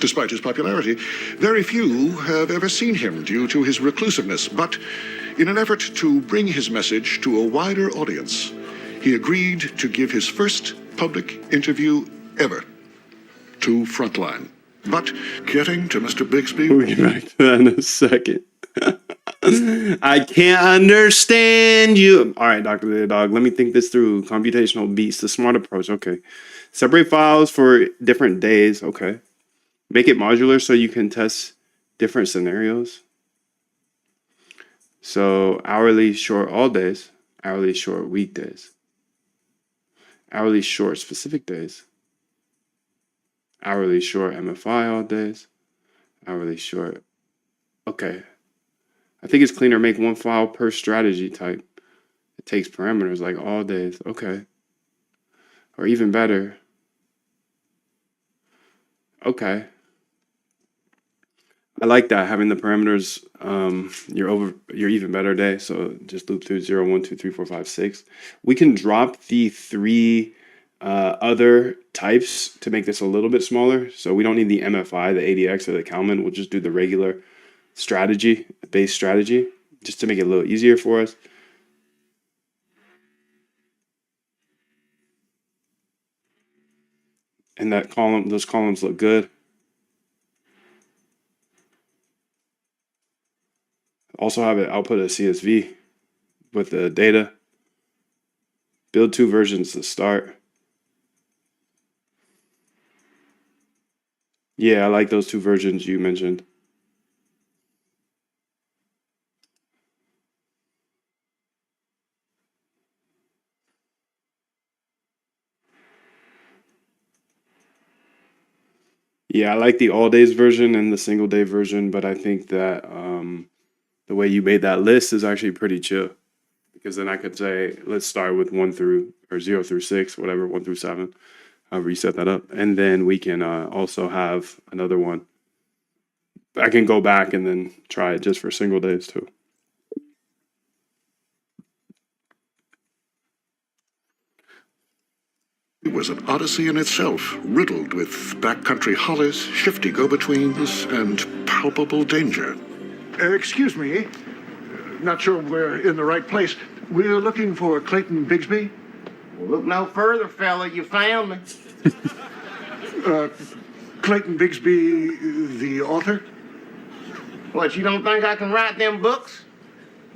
Despite his popularity, very few have ever seen him due to his reclusiveness, but in an effort to bring his message to a wider audience, he agreed to give his first public interview ever to Frontline. But getting to Mr. Bixby... We'll get back to that in a second. I can't understand you. All right, Dr. Datadog, let me think this through. Computational beats, the smart approach. Okay. Separate files for different days. Okay. Make it modular so you can test different scenarios. So hourly short all days, hourly short weekdays, hourly short specific days, hourly short MFI all days, hourly short. Okay. I think it's cleaner make one file per strategy type. It takes parameters like all days. Okay. Or even better, Okay. I like that having the parameters. Your even better day. So just loop through 0, 1, 2, 3, 4, 5, 6. We can drop the three other types to make this a little bit smaller. So we don't need the MFI, the ADX, or the Kalman. We'll just do the regular strategy, base strategy, just to make it a little easier for us. And that column, those columns look good. Also have it output a CSV with the data. Build two versions to start. Yeah, I like those two versions you mentioned. Yeah, I like the all days version and the single day version, but I think that the way you made that list is actually pretty chill because then I could say, let's start with 1 through or 0 through 6, whatever, 1 through 7. I'll reset that up. And then we can also have another one. I can go back and then try it just for single days too. It was an odyssey in itself, riddled with backcountry hollies, shifty go-betweens, and palpable danger. Excuse me, not sure we're in the right place. We're looking for Clayton Bigsby. Look no further, fella. You found me. Clayton Bigsby, the author? What, you don't think I can write them books?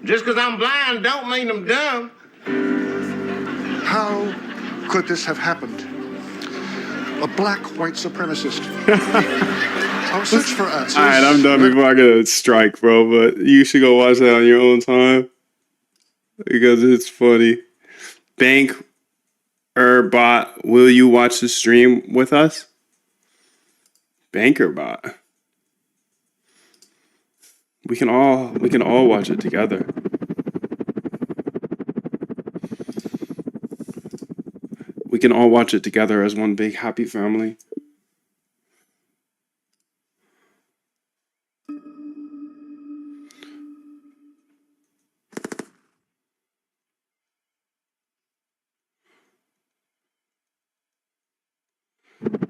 Just 'cause I'm blind don't mean I'm dumb. How could this have happened? A black white supremacist. Our search for answers. All right, I'm done before I get a strike, bro. But you should go watch that on your own time because it's funny. Bank Bot, will you watch the stream with us? Bankerbot. We can all watch it together. We can all watch it together as one big happy family.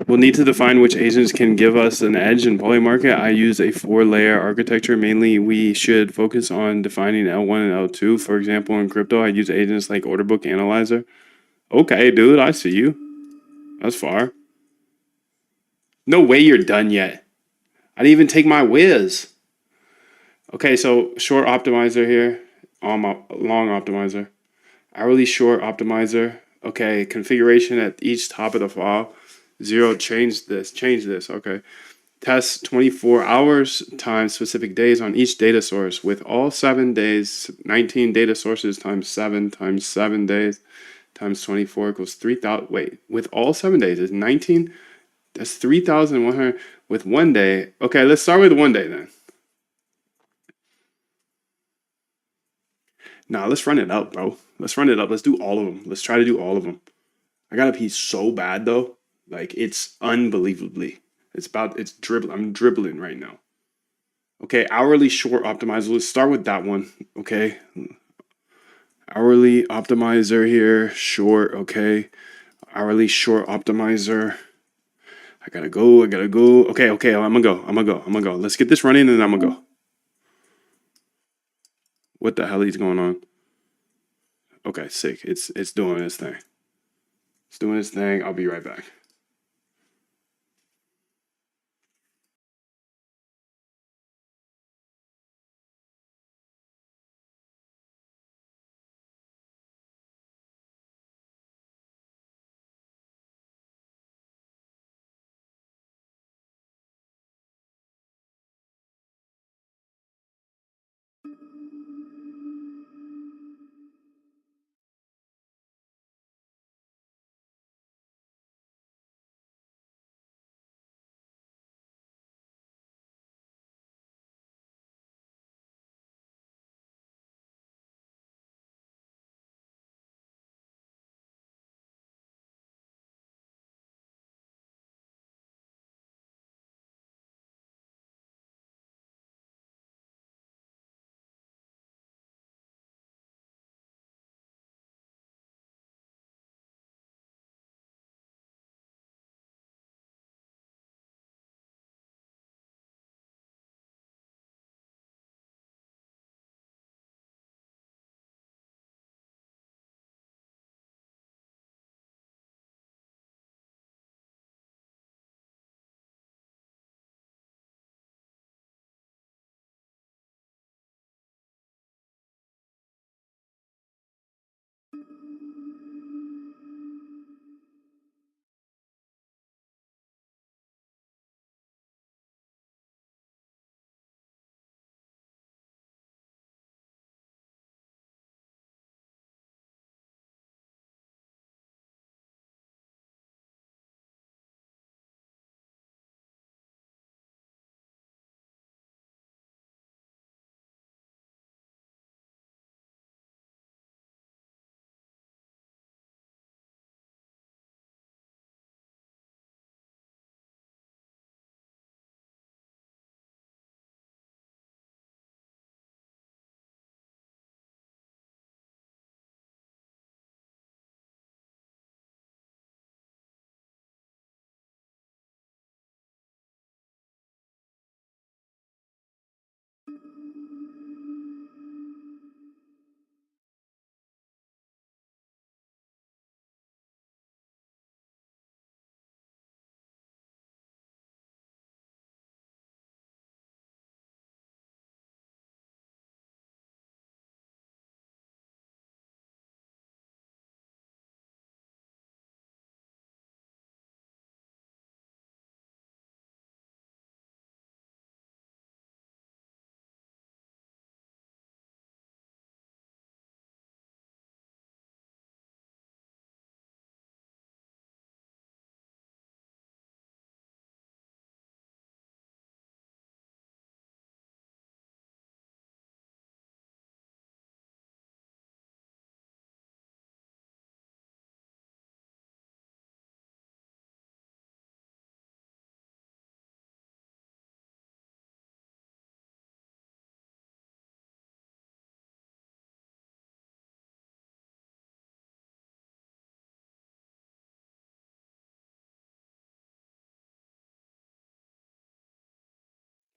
We'll need to define which agents can give us an edge in Polymarket. I use a 4-layer architecture. Mainly, we should focus on defining L1 and L2. For example, in crypto, I use agents like Order Book Analyzer. Okay, dude, I see you. That's far. No way you're done yet. I didn't even take my whiz. Okay, so short optimizer here, long optimizer, hourly short optimizer. Okay, configuration at each top of the file. 0, change this. Okay. Test 24 hours times specific days on each data source. With all 7 days, 19 data sources times 7 times 7 days times 24 equals 3,000. Wait, with all 7 days is 19? That's 3,100 with 1 day. Okay, let's start with 1 day then. Nah, let's run it up, bro. Let's run it up. Let's do all of them. Let's try to do all of them. I gotta pee so bad though. Like it's unbelievably. It's dribbling. I'm dribbling right now. Okay, hourly short optimizer. Let's start with that one. Okay. Hourly optimizer here. Short. Okay. Hourly short optimizer. I gotta go. Okay, I'm gonna go. Let's get this running and then I'm gonna go. What the hell is going on? Okay, sick. It's doing its thing. It's doing its thing. I'll be right back.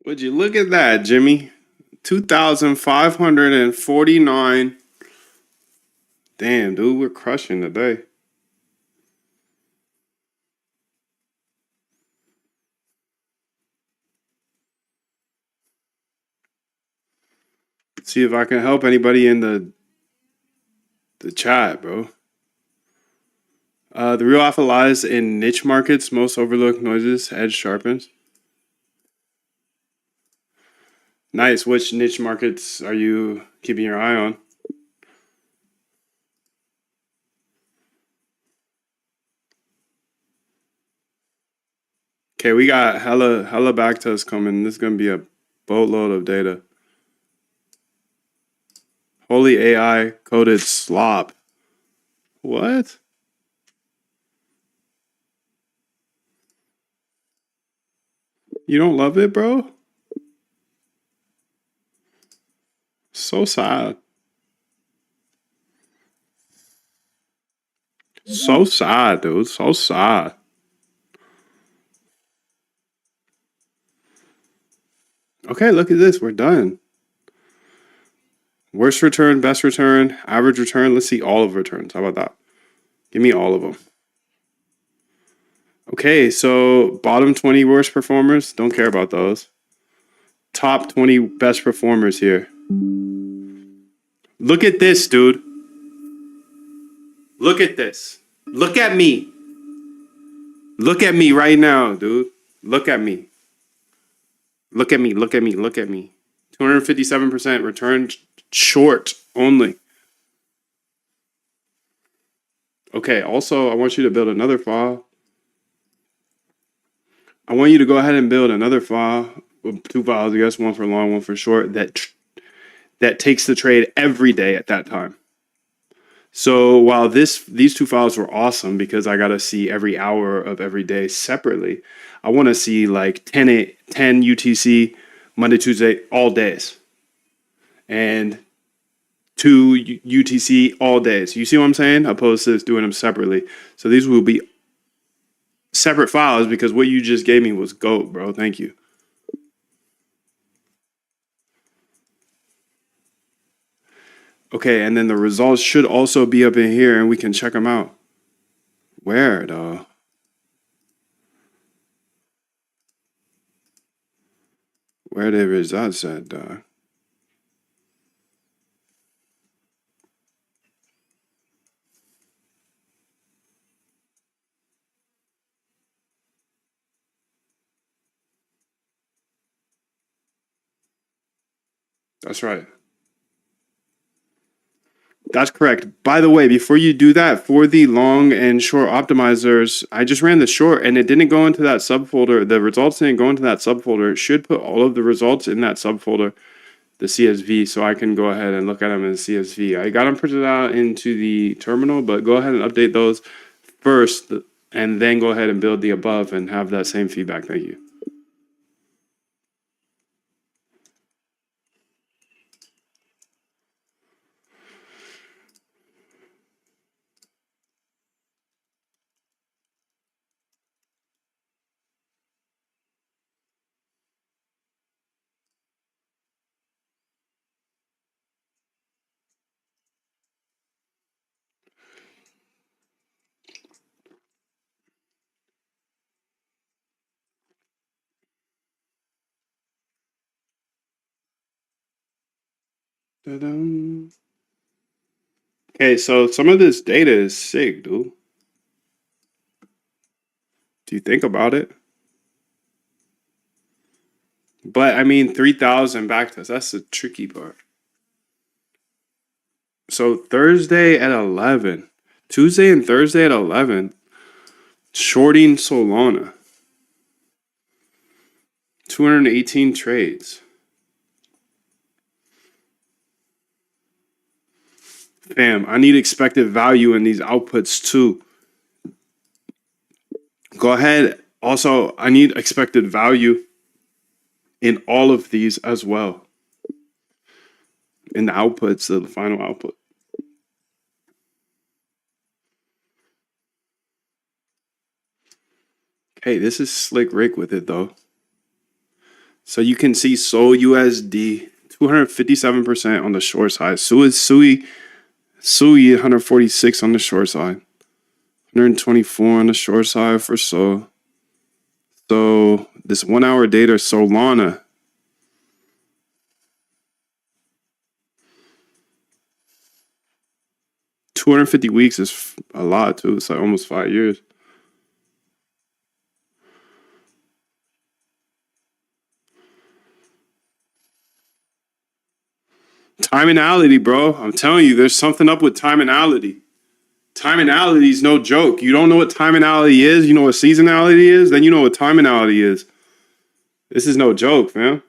Would you look at that, Jimmy? 2,549. Damn, dude, we're crushing today. See if I can help anybody in the chat, bro. The real alpha lies in niche markets, most overlooked noises, edge sharpens. Nice. Which niche markets are you keeping your eye on? Okay, we got hella back to us coming. This is gonna be a boatload of data. Holy AI coded slop. What? You don't love it, bro? So sad. So sad, dude. So sad. Okay, look at this. We're done. Worst return, best return, average return. Let's see all of returns. How about that? Give me all of them. Okay, so bottom 20 worst performers. Don't care about those. Top 20 best performers here. Look at this, dude. Look at this. Look at me. Look at me right now, dude. Look at me. Look at me. Look at me. Look at me. 257% return short only. Okay, also, I want you to build another file. I want you to go ahead and build another file, two files, I guess, one for long, one for short, that takes the trade every day at that time. So while these two files were awesome because I got to see every hour of every day separately, I want to see like 10 UTC, Monday, Tuesday, all days. And 2 UTC all days. You see what I'm saying? Opposed to doing them separately. So these will be separate files because what you just gave me was GOAT, bro. Thank you. Okay, and then the results should also be up in here and we can check them out. Where, though? Where the results at, dog? That's right. That's correct. By the way, before you do that, for the long and short optimizers, I just ran the short and it didn't go into that subfolder. The results didn't go into that subfolder. It should put all of the results in that subfolder, the CSV, so I can go ahead and look at them in CSV. I got them printed out into the terminal, but go ahead and update those first and then go ahead and build the above and have that same feedback. Thank you. Ta-dum. Okay, so some of this data is sick, dude. Do you think about it? But I mean, 3,000 backtest, that's the tricky part. So Thursday at 11, Tuesday and Thursday at 11, shorting Solana. 218 trades. Fam, I need expected value in these outputs too. Go ahead. Also, I need expected value in all of these as well. In the outputs, the final output. Okay, this is Slick Rick with it though. So you can see Sol USD 257% on the short side. Sui 146 on the short side. 124 on the short side for Sol. So this 1 hour data Solana. $250 weeks is a lot too. It's like almost 5 years. Timinality, bro. I'm telling you, there's something up with timinality. Timinality is no joke. You don't know what timinality is? You know what seasonality is? Then you know what timinality is. This is no joke, fam.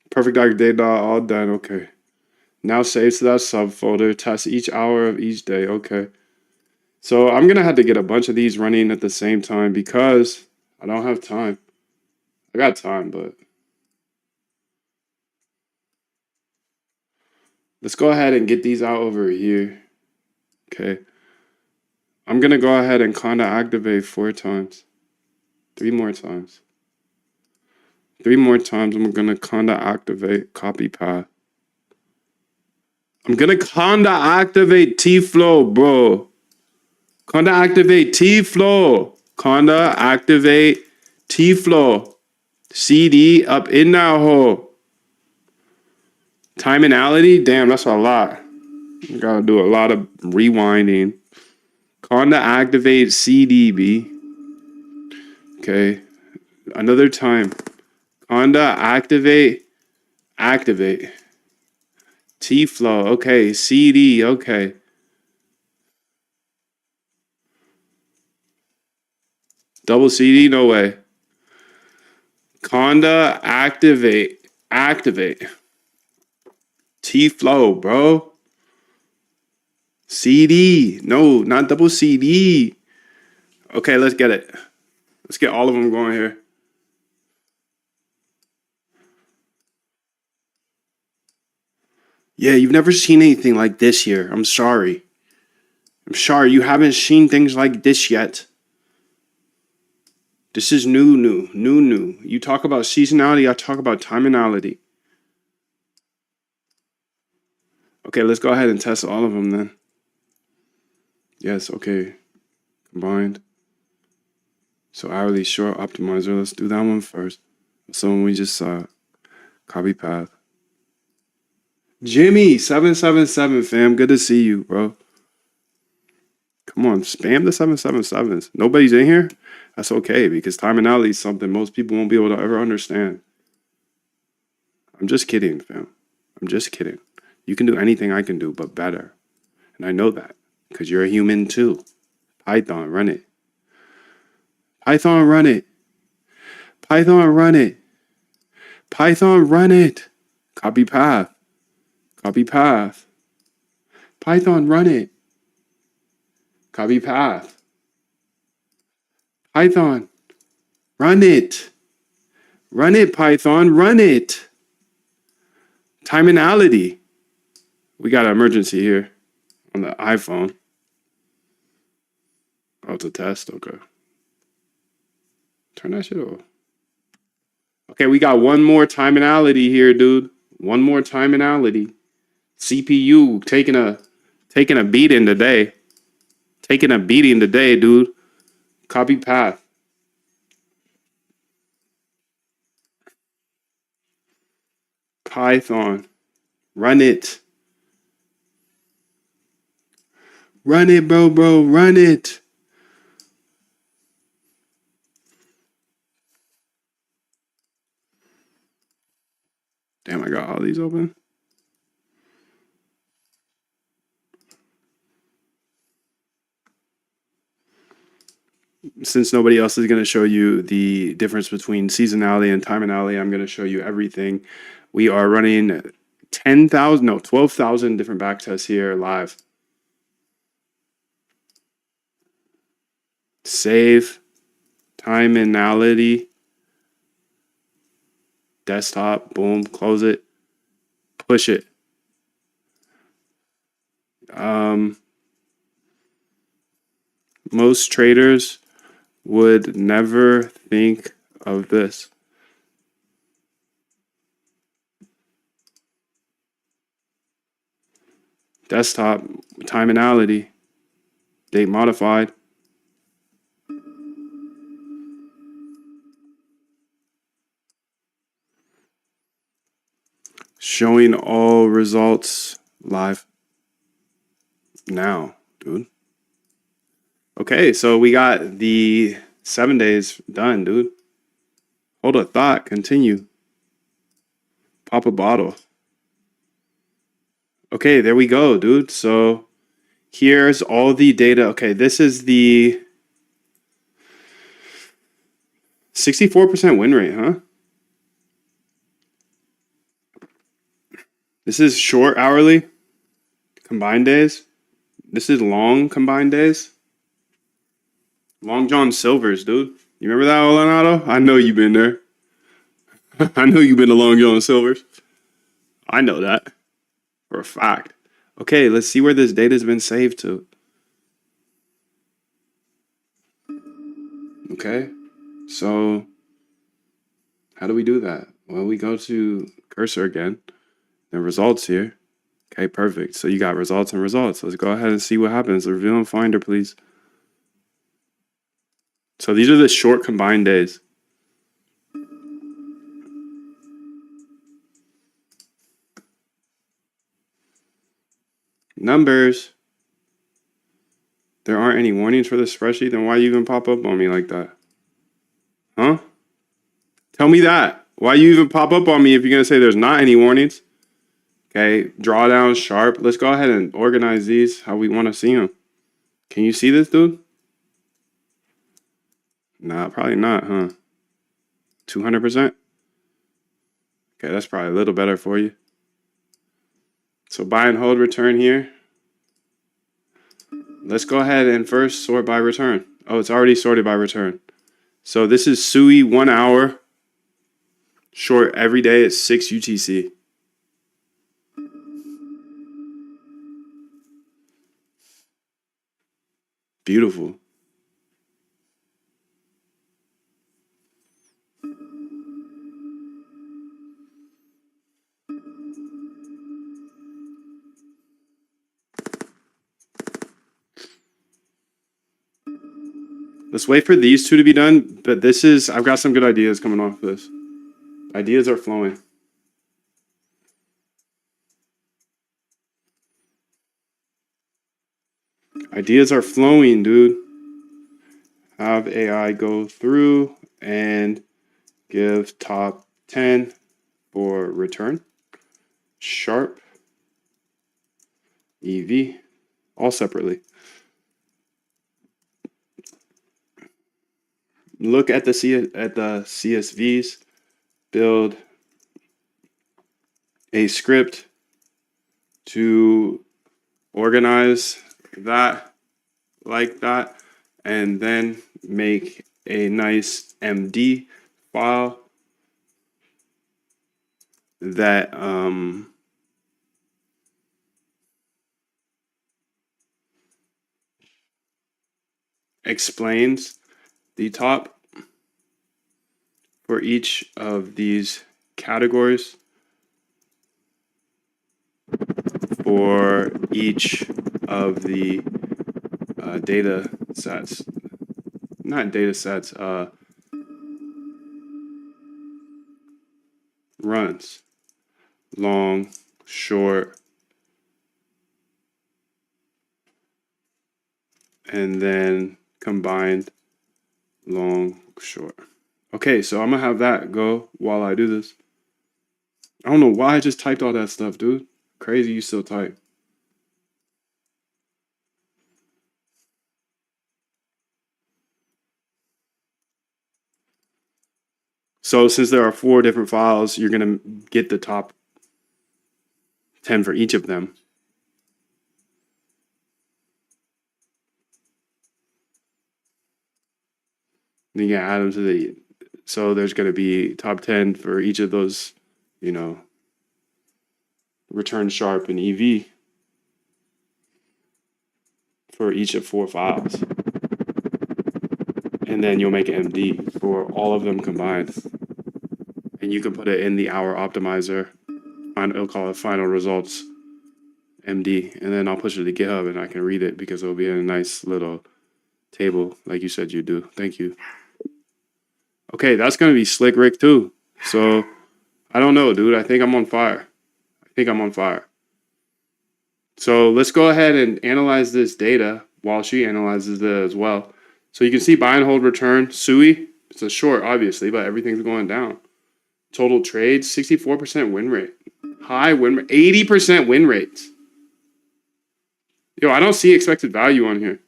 Perfect Dark data all done. Okay. Now save to that subfolder. Test each hour of each day. Okay. So I'm going to have to get a bunch of these running at the same time because I don't have time. I got time, but let's go ahead and get these out over here. Okay. I'm going to go ahead and kind of activate 4 times. 3 more times. 3 more times. I'm going to kind of activate copy path. I'm going to kind of activate T-Flow, bro. Kind of activate T-Flow. Kind of activate T-Flow. CD up in that hole. Timinality? Damn, that's a lot. You gotta do a lot of rewinding. Conda activate CDB. Okay. Another time. Conda activate. Activate. T-Flow. Okay. CD. Okay. Double CD? No way. Conda activate. Activate. T-Flow, bro. CD. No, not double CD. Okay, let's get it. Let's get all of them going here. Yeah, you've never seen anything like this here. I'm sorry. I'm sorry, you haven't seen things like this yet. This is new. You talk about seasonality, I talk about timinality. Okay, let's go ahead and test all of them then. Yes, okay. Combined. So hourly short optimizer, let's do that one first. So when we just saw copy path. Jimmy 777 fam, good to see you, bro. Come on, spam the 777s. Nobody's in here? That's okay because timinality is something most people won't be able to ever understand. I'm just kidding, fam. I'm just kidding. You can do anything I can do, but better. And I know that because you're a human too. Python, run it. Python, run it. Python, run it. Python, run it. Copy path. Copy path. Python, run it. Copy path. Python, run it. Run it, Python, run it. Timinality. We got an emergency here on the iPhone. Oh, it's a test. Okay. Turn that shit off. Okay, we got one more timinality here, dude. One more timinality. CPU taking a beating today. Taking a beating today, dude. Copy path. Python. Run it. Run it, bro. Run it. Damn, I got all these open. Since nobody else is going to show you the difference between seasonality and timinality, I'm going to show you everything. We are running 12,000 different backtests here live. Save, timinality, desktop, boom, close it, push it. Most traders would never think of this. Desktop, timinality, date modified. Showing all results live now, dude. Okay, so we got the 7 days done, dude. Hold a thought, continue. Pop a bottle. Okay, there we go, dude. So here's all the data. Okay, this is the 64% win rate, huh? This is short hourly combined days. This is long combined days. Long John Silver's, dude. You remember that, Leonardo? I know you've been there. I know you've been to Long John Silver's. I know that for a fact. Okay, let's see where this data's been saved to. Okay, so how do we do that? Well, we go to cursor again, then results here. Okay, perfect. So you got results and results. Let's go ahead and see what happens. Reveal and Finder, please. So these are the short combined days. Numbers. There aren't any warnings for the spreadsheet, then why you even pop up on me like that? Huh? Tell me that. Why you even pop up on me if you're going to say there's not any warnings? Okay, drawdown, sharp. Let's go ahead and organize these how we want to see them. Can you see this, dude? Nah, probably not, huh? 200%? Okay, that's probably a little better for you. So buy and hold return here. Let's go ahead and first sort by return. Oh, it's already sorted by return. So this is SUI 1 hour. Short every day at 6 UTC. Beautiful. Let's wait for these two to be done, but this is, I've got some good ideas coming off this. Ideas are flowing. Ideas are flowing, dude. Have AI go through and give top 10 for return. Sharp. EV. All separately. Look at the CSVs. Build a script to organize that like that, and then make a nice MD file that explains the top for each of these categories for each of the data sets. Not data sets, runs. Long, short, and then combined long, short. Okay, so I'm gonna have that go while I do this. I don't know why I just typed all that stuff, dude. Crazy you still type. So since there are 4 different files, you're gonna get the top 10 for each of them. Then you add them to the, so there's gonna be top 10 for each of those, you know, return sharp and EV for each of 4 files. and then you'll make an MD for all of them combined. And you can put it in the hour optimizer. It'll call it final results MD, and then I'll push it to GitHub and I can read it because it'll be in a nice little table like you said you do. Thank you. Okay, that's gonna be Slick Rick too. So I don't know, dude. I think I'm on fire. So let's go ahead and analyze this data while she analyzes it as well. So you can see buy and hold return. SUI, it's a short, obviously, but everything's going down. Total trades, 64% win rate. High win rate, 80% win rates. Yo, I don't see expected value on here.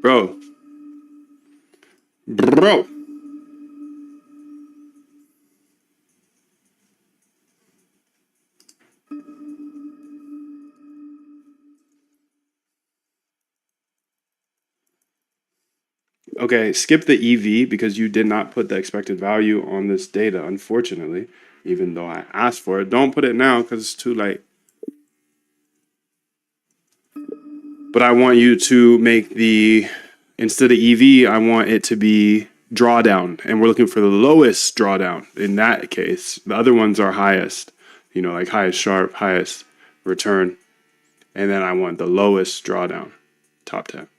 Bro. Okay, skip the EV because you did not put the expected value on this data, unfortunately, even though I asked for it. Don't put it now because it's too late. But I want you to make instead of EV, I want it to be drawdown. And we're looking for the lowest drawdown in that case. The other ones are highest, like highest Sharpe, highest return. And then I want the lowest drawdown, top 10.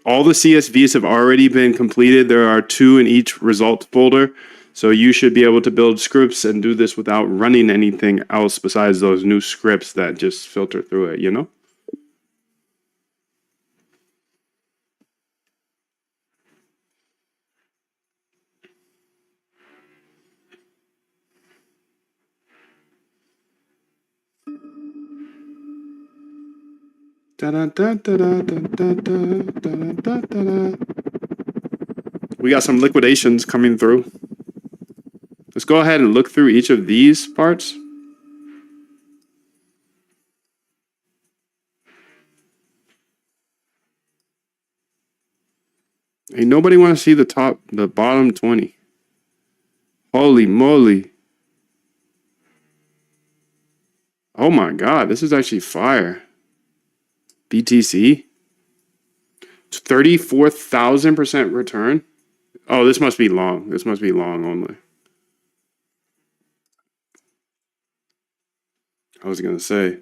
All the CSVs have already been completed. There are 2 in each result folder. So you should be able to build scripts and do this without running anything else besides those new scripts that just filter through it, We got some liquidations coming through. Let's go ahead and look through each of these parts. Ain't nobody want to see the bottom 20. Holy moly. Oh my God, this is actually fire. BTC. 34,000% return. Oh, this must be long. This must be long only. I was going to say.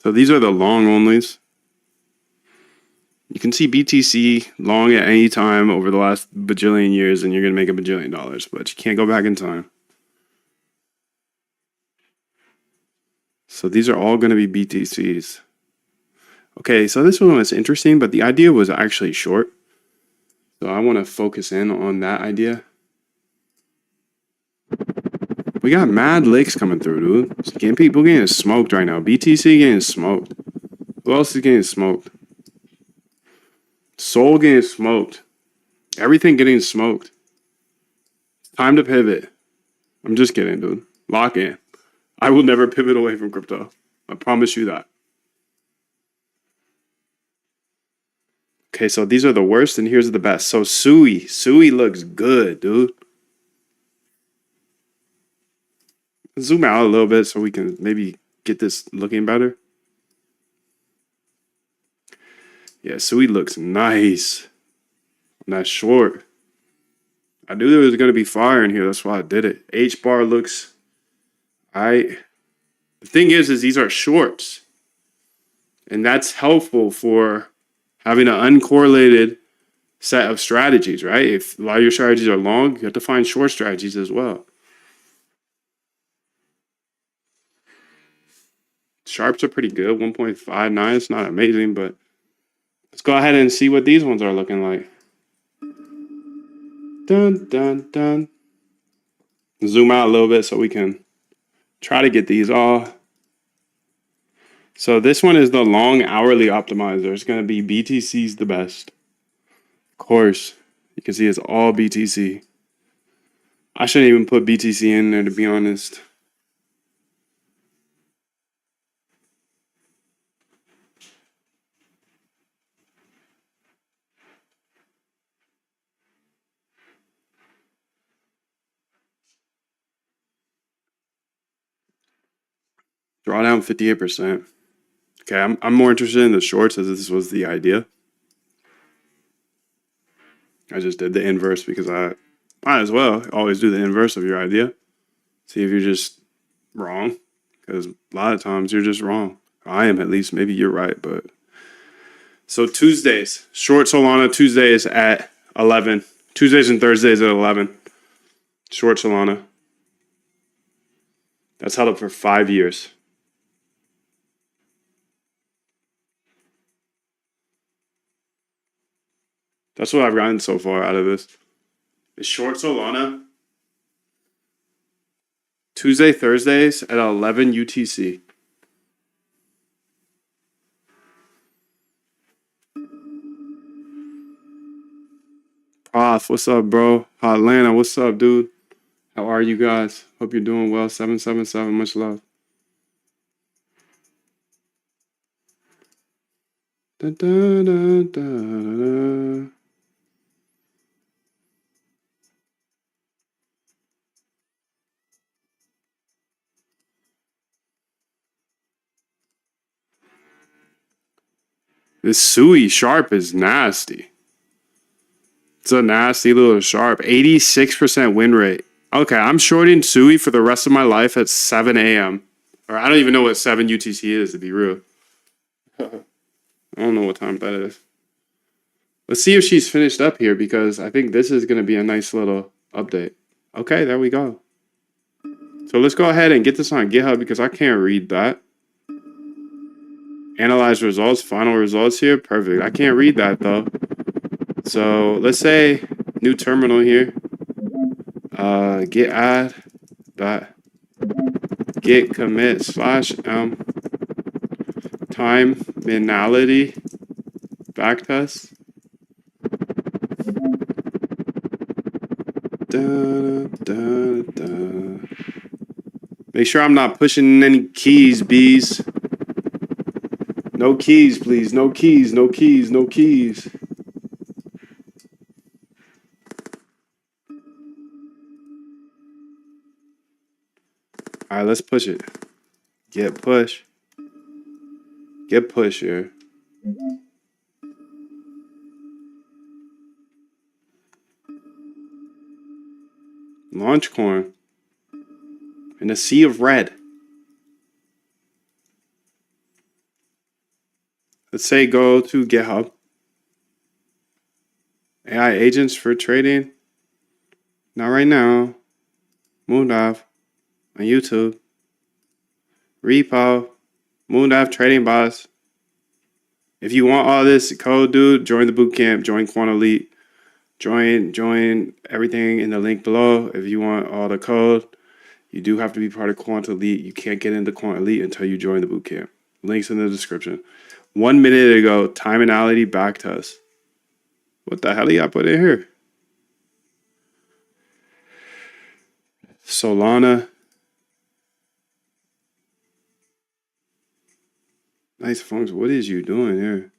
So these are the long onlys. You can see BTC long at any time over the last bajillion years and you're going to make $1 bajillion, but you can't go back in time. So these are all going to be BTCs. Okay, so this one was interesting, but the idea was actually short. So I want to focus in on that idea. We got mad licks coming through, dude. People getting smoked right now. BTC getting smoked. Who else is getting smoked? Sol getting smoked. Everything getting smoked. Time to pivot. I'm just kidding, dude. Lock in. I will never pivot away from crypto. I promise you that. Okay, so these are the worst and here's the best. So SUI. SUI looks good, dude. Zoom out a little bit so we can maybe get this looking better. Yeah, SUI looks nice. Not short. I knew there was going to be fire in here. That's why I did it. H bar looks... The thing is these are shorts. And that's helpful for having an uncorrelated set of strategies, right? If a lot of your strategies are long, you have to find short strategies as well. Sharps are pretty good. 1.59. It's not amazing, but let's go ahead and see what these ones are looking like. Dun, dun, dun. Zoom out a little bit so we can try to get these all. So this one is the long hourly optimizer. It's going to be BTC's the best. Of course, you can see it's all BTC. I shouldn't even put BTC in there, to be honest. Drawdown 58%. Okay, I'm more interested in the shorts as this was the idea. I just did the inverse because I might as well always do the inverse of your idea. See if you're just wrong. Because a lot of times you're just wrong. I am, at least. Maybe you're right, but... So Tuesdays. Short Solana Tuesdays at 11. Tuesdays and Thursdays at 11. Short Solana. That's held up for 5 years. That's what I've gotten so far out of this. Is short Solana Tuesday, Thursdays at 11 UTC. Prof, what's up, bro? Atlanta, what's up, dude? How are you guys? Hope you're doing well. 777, much love. Da, da, da, da, da. This Sui Sharp is nasty. It's a nasty little Sharp. 86% win rate. Okay, I'm shorting Sui for the rest of my life at 7 a.m. Or I don't even know what 7 UTC is, to be real. I don't know what time that is. Let's see if she's finished up here because I think this is going to be a nice little update. Okay, there we go. So let's go ahead and get this on GitHub because I can't read that. Analyze results, final results here. Perfect. I can't read that though. So let's say new terminal here. Git add dot git commit /m time minality backtest. Make sure I'm not pushing any keys, bees. No keys, please. No keys, no keys, no keys. All right, let's push it. Get push. Get push here. Launch coin. In a sea of red. Let's say go to GitHub. AI agents for trading. Not right now. Moondive on YouTube. Repo. Moondive trading bots. If you want all this code, dude, join the bootcamp. Join Quant Elite. Join everything in the link below. If you want all the code, you do have to be part of Quant Elite. You can't get into Quant Elite until you join the bootcamp. Links in the description. 1 minute ago, time analysis backtest. What the hell do you put in here? Solana. Nice phones. What is you doing here?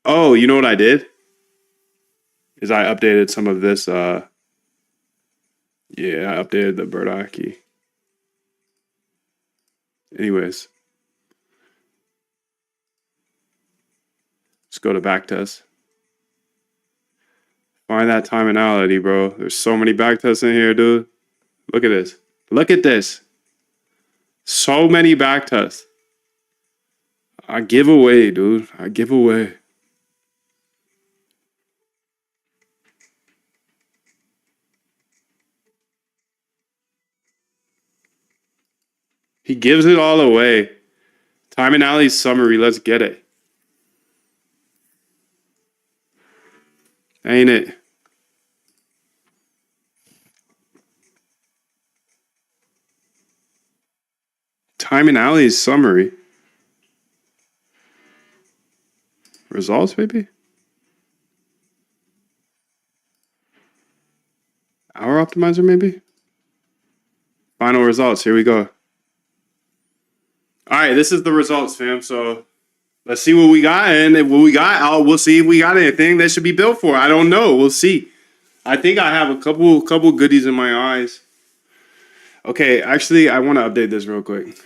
Oh, you know what I did? Is I updated some of this. Yeah, I updated the Burdock key. Anyways. Let's go to backtest. Find that time analysis, bro. There's so many backtests in here, dude. Look at this. Look at this. So many backtests. I give away, dude. I give away. He gives it all away. Time analysis summary. Let's get it. Ain't it? Time analysis summary. Results, maybe? Hour optimizer, maybe? Final results. Here we go. All right, this is the results, fam. So let's see what we got. And if what we got, we'll see if we got anything that should be built for. I don't know. We'll see. I think I have a couple goodies in my eyes. Okay, actually, I want to update this real quick.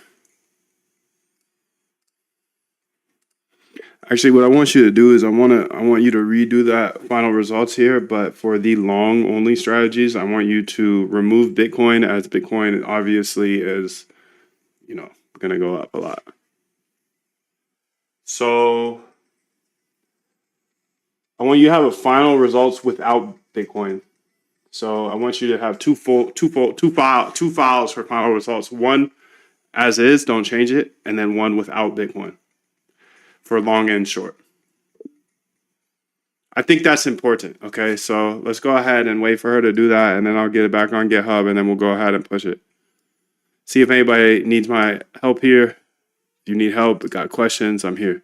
Actually, what I want you to do is I want you to redo that final results here, but for the long only strategies, I want you to remove Bitcoin, as Bitcoin obviously is, gonna go up a lot. So I want you to have a final results without Bitcoin. So I want you to have two files for final results. One as is, don't change it, and then one without Bitcoin for long and short. I think that's important. Okay, so let's go ahead and wait for her to do that, and then I'll get it back on GitHub, and then we'll go ahead and push it. See if anybody needs my help here. If you need help, got questions, I'm here.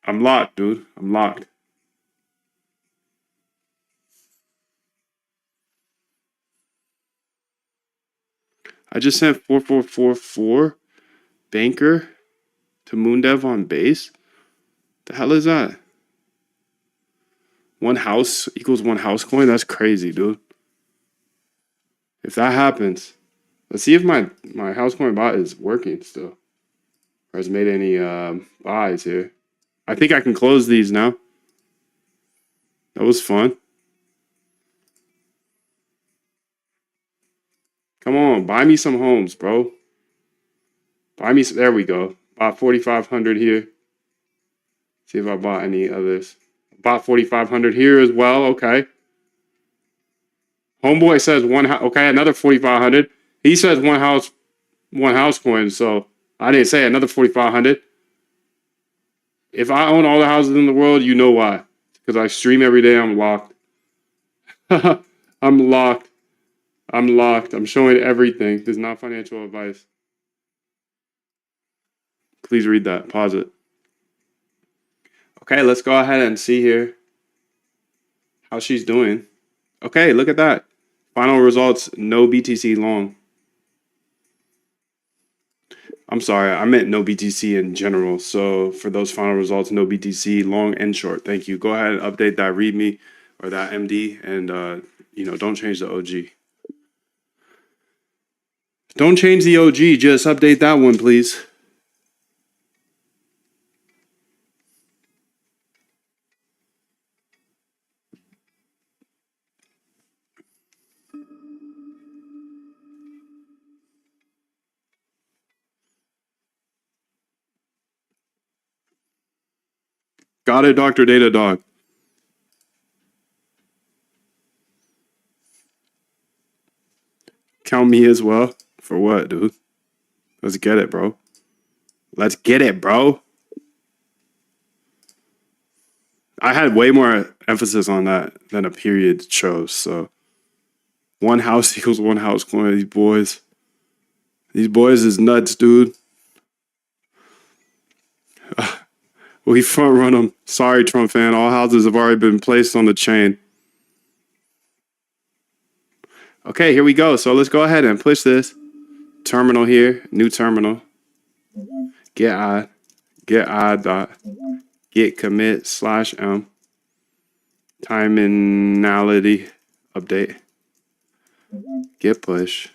I'm locked, dude. I'm locked. I just sent 4444 banker to Moondev on base. The hell is that? One house equals one house coin? That's crazy, dude. If that happens, let's see if my house coin bot is working still. Or has made any buys here. I think I can close these now. That was fun. Come on, buy me some homes, bro. Buy me some, there we go. Bought 4,500 here. See if I bought any others. Bought 4,500 here as well. Okay. Homeboy says one house. Okay, another 4,500. He says one house coin. So I didn't say another 4,500. If I own all the houses in the world, you know why. Because I stream every day. I'm locked. I'm locked. I'm locked. I'm showing everything. This is not financial advice. Please read that. Pause it. Okay, let's go ahead and see here how she's doing. Okay, look at that. Final results, no BTC long. I'm sorry, I meant no BTC in general. So for those final results, no BTC long and short. Thank you. Go ahead and update that README or that MD, and don't change the OG. Don't change the OG, just update that one, please. Got it, Dr. Datadog. Count me as well. For what, dude? Let's get it, bro. Let's get it, bro. I had way more emphasis on that than a period shows. So one house equals one house coin. These boys is nuts, dude. We front run them. Sorry, Trump fan. All houses have already been placed on the chain. Okay, here we go. So let's go ahead and push this. Terminal here. New terminal. Get dot. Get commit /m. Terminality update. Get push.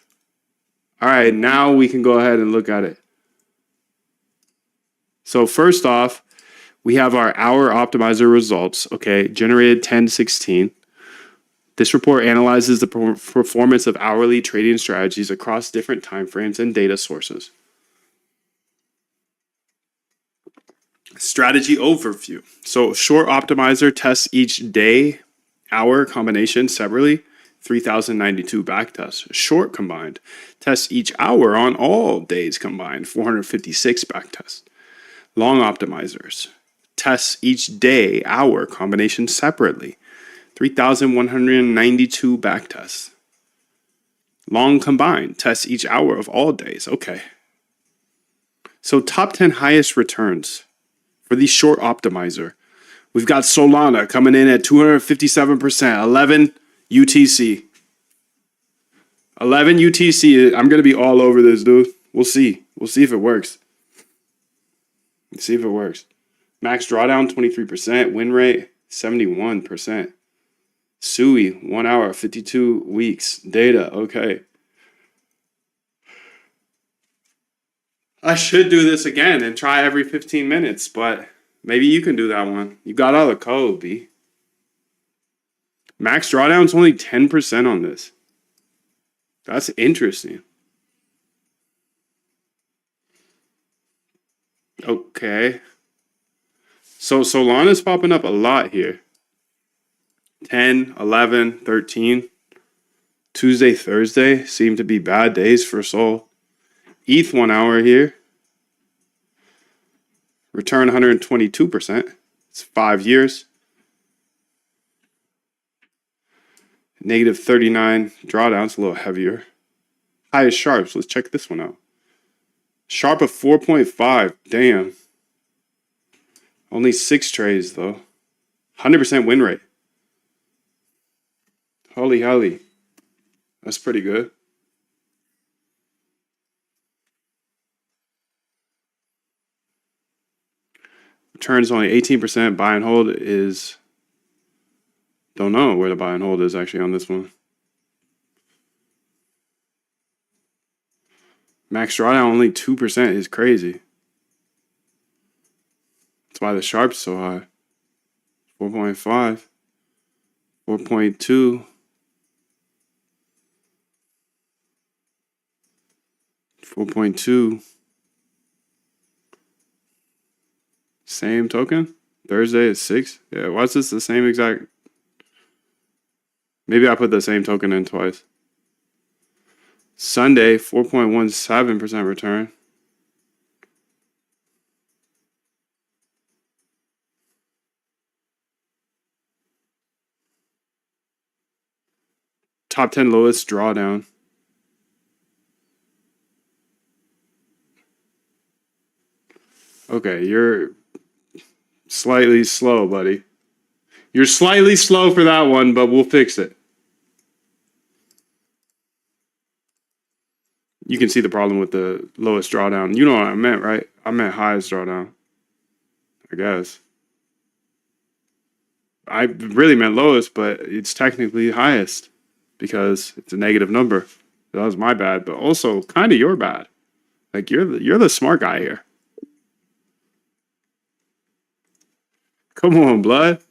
All right, now we can go ahead and look at it. So first off, we have our hour optimizer results, okay, generated 10/16. This report analyzes the performance of hourly trading strategies across different timeframes and data sources. Strategy overview. So short optimizer tests each day, hour combination separately, 3,092 backtests. Short combined tests each hour on all days combined, 456 backtests. Long optimizers tests each day, hour combination separately, 3,192 backtests. Long combined tests each hour of all days. Okay. So top 10 highest returns for the short optimizer. We've got Solana coming in at 257%, 11 UTC. 11 UTC. I'm going to be all over this, dude. We'll see. We'll see if it works. Let's see if it works. Max drawdown, 23%. Win rate, 71%. SUI, 1 hour, 52 weeks. Data, okay. I should do this again and try every 15 minutes, but maybe you can do that one. You got all the code, B. Max drawdown's only 10% on this. That's interesting. Okay. So Solana's popping up a lot here. 10, 11, 13. Tuesday, Thursday seem to be bad days for Sol. ETH 1 hour here. Return 122%. It's 5 years. Negative 39 drawdowns, a little heavier. Highest sharps. Let's check this one out. Sharp of 4.5. Damn. Only 6 trades though. 100% win rate. Holy helly. That's pretty good. Returns only 18%. Buy and hold is... Don't know where the buy and hold is actually on this one. Max drawdown only 2% is crazy. That's why the sharp's so high. 4.5. 4.2. 4.2. Same token. Thursday is 6. Yeah, why is this the same exact? Maybe I put the same token in twice. Sunday, 4.17% return. Top 10 lowest drawdown. Okay, you're slightly slow, buddy. You're slightly slow for that one, but we'll fix it. You can see the problem with the lowest drawdown. You know what I meant, right? I meant highest drawdown. I guess. I really meant lowest, but it's technically highest because it's a negative number. That was my bad, but also kind of your bad. Like you're the smart guy here. Come on, blood.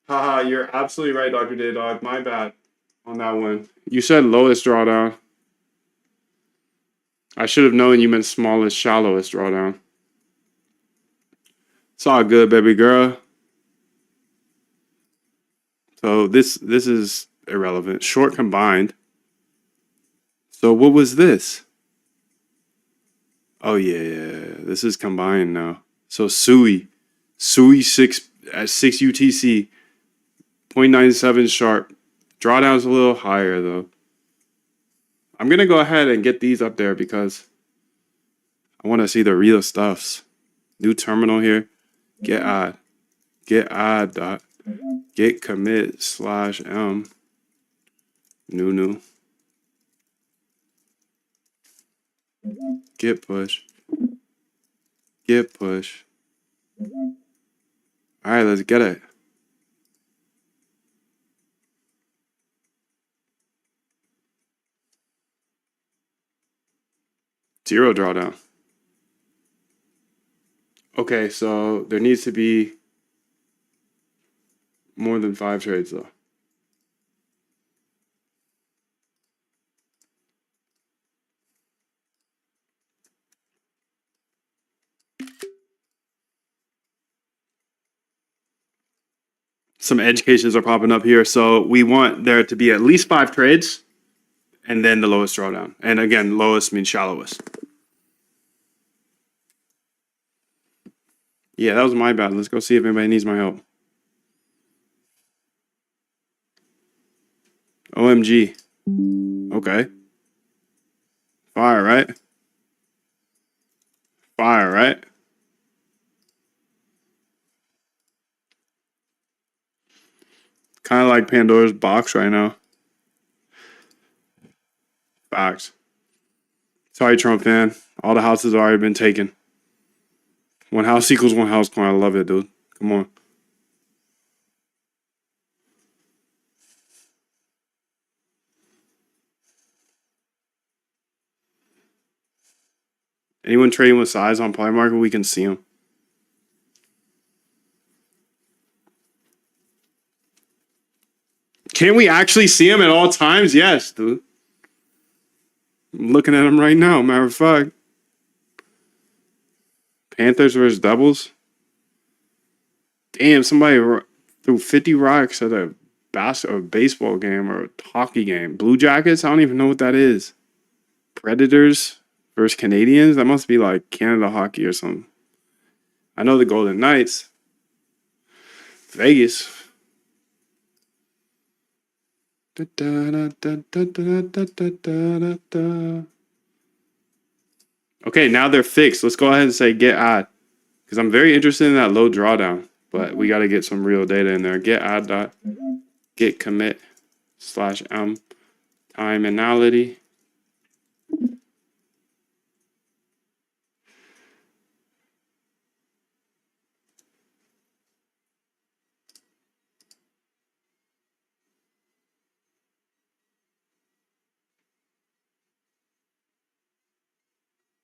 Haha, you're absolutely right, Dr. Daydog. My bad on that one. You said lowest drawdown. I should have known you meant smallest, shallowest drawdown. It's all good, baby girl. So this is irrelevant. Short combined. So what was this? Oh yeah. This is combined now. So Sui 6 at 6 UTC, 0.97 sharp. Drawdown's a little higher though. I'm gonna go ahead and get these up there because I want to see the real stuffs. New terminal here. Get add. Get add dot. Get commit /m. New. Get push. Get push. Alright, let's get it. Zero drawdown. Okay, so there needs to be more than 5 trades though. Some edge cases are popping up here, so we want there to be at least 5 trades and then the lowest drawdown. And again, lowest means shallowest. Yeah, that was my bad. Let's go see if anybody needs my help. OMG. Okay. Fire, right? Fire, right? Kind of like Pandora's box right now. Facts. Sorry, Trump fan. All the houses have already been taken. One house equals one house coin. I love it, dude. Come on. Anyone trading with size on Polymarket, we can see them. Can we actually see them at all times? Yes, dude. I'm looking at them right now, matter of fact. Panthers versus Devils. Damn, somebody threw 50 rocks at a baseball game or a hockey game. Blue Jackets? I don't even know what that is. Predators versus Canadians? That must be like Canada hockey or something. I know the Golden Knights. Vegas. Okay, now they're fixed. Let's go ahead and say get add. Because I'm very interested in that low drawdown. But we got to get some real data in there. Get add dot get commit /m time anality.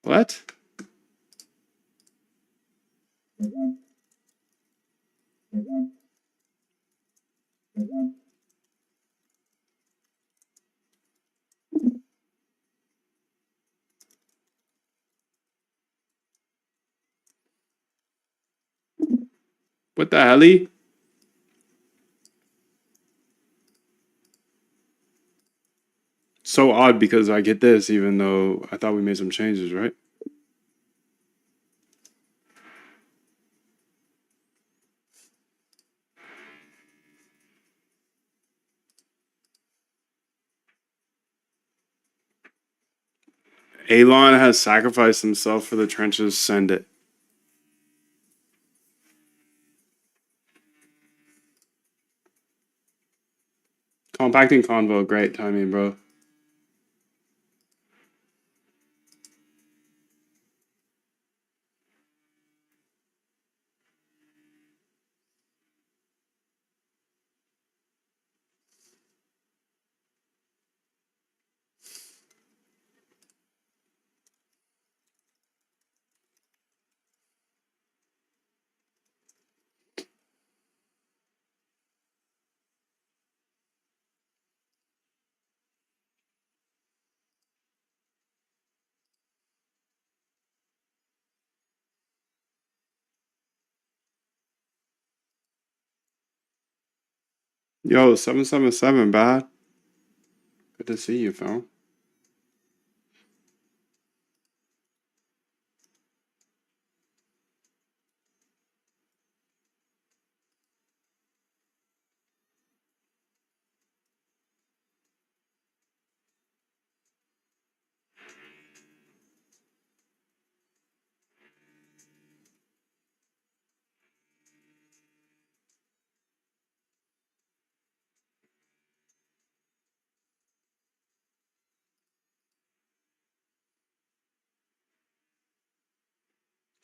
What? What the hell? So odd because I get this even though I thought we made some changes, right? Alon has sacrificed himself for the trenches. Send it. Compacting convo, great timing, bro. Yo, 777, bad. Good to see you, fam.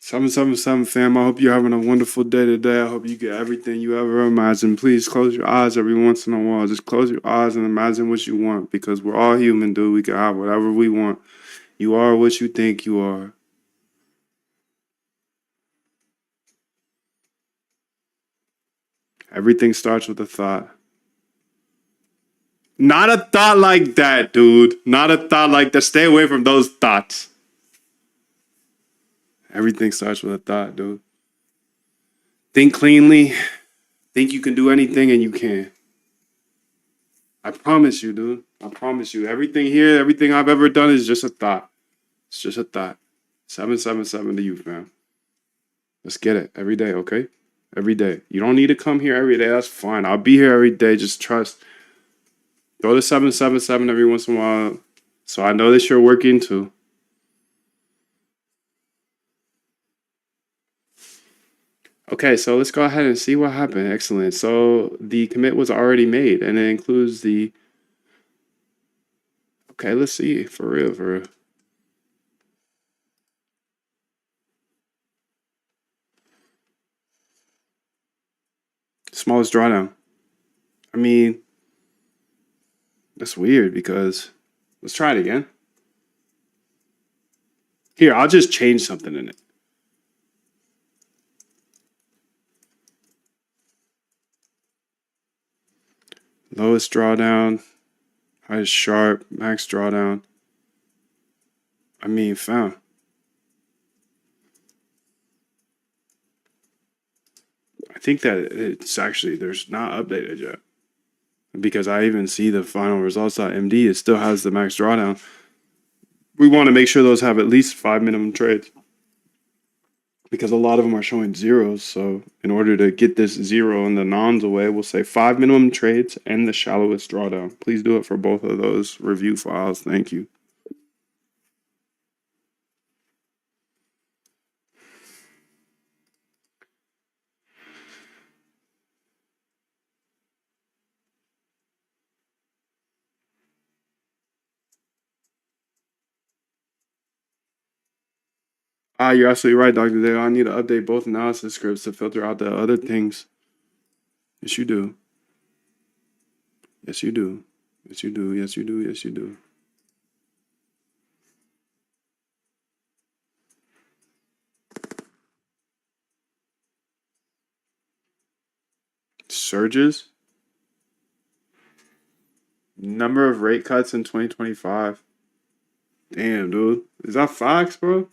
Seven seven seven fam. I hope you're having a wonderful day today. I hope you get everything you ever imagined. Please close your eyes every once in a while. Just close your eyes and imagine what you want because we're all human, dude. We can have whatever we want. You are what you think you are. Everything starts with a thought. Not a thought like that, dude. Not a thought like that. Stay away from those thoughts. Everything starts with a thought, dude. Think cleanly. Think you can do anything and you can. I promise you, dude. I promise you. Everything here, everything I've ever done is just a thought. It's just a thought. 777 to you, fam. Let's get it every day, okay? Every day. You don't need to come here every day. That's fine. I'll be here every day. Just trust. Go to 777 every once in a while. So I know that you're working too. Okay, so let's go ahead and see what happened. Excellent. So the commit was already made and it includes the. Okay, let's see. For real, for real. Smallest drawdown. I mean, that's weird because let's try it again. Here, I'll just change something in it. Lowest drawdown, highest sharp, max drawdown. I mean, fam. I think that it's actually, there's not updated yet. Because I even see the final results.md, it still has the max drawdown. We want to make sure those have at least 5 minimum trades. Because a lot of them are showing zeros. So in order to get this zero and the nons away, we'll say 5 minimum trades and the shallowest drawdown. Please do it for both of those review files. Thank you. You're absolutely right, Dr. Dale. I need to update both analysis scripts to filter out the other things. Yes, you do. Yes, you do. Yes, you do. Yes, you do. Yes, you do. Surges? Number of rate cuts in 2025. Damn, dude. Is that facts, bro?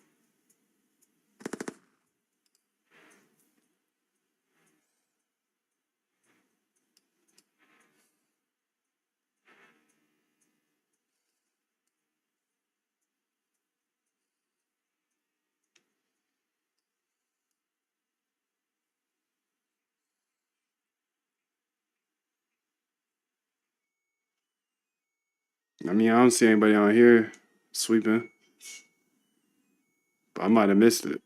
I mean, I don't see anybody on here sweeping. But I might have missed it.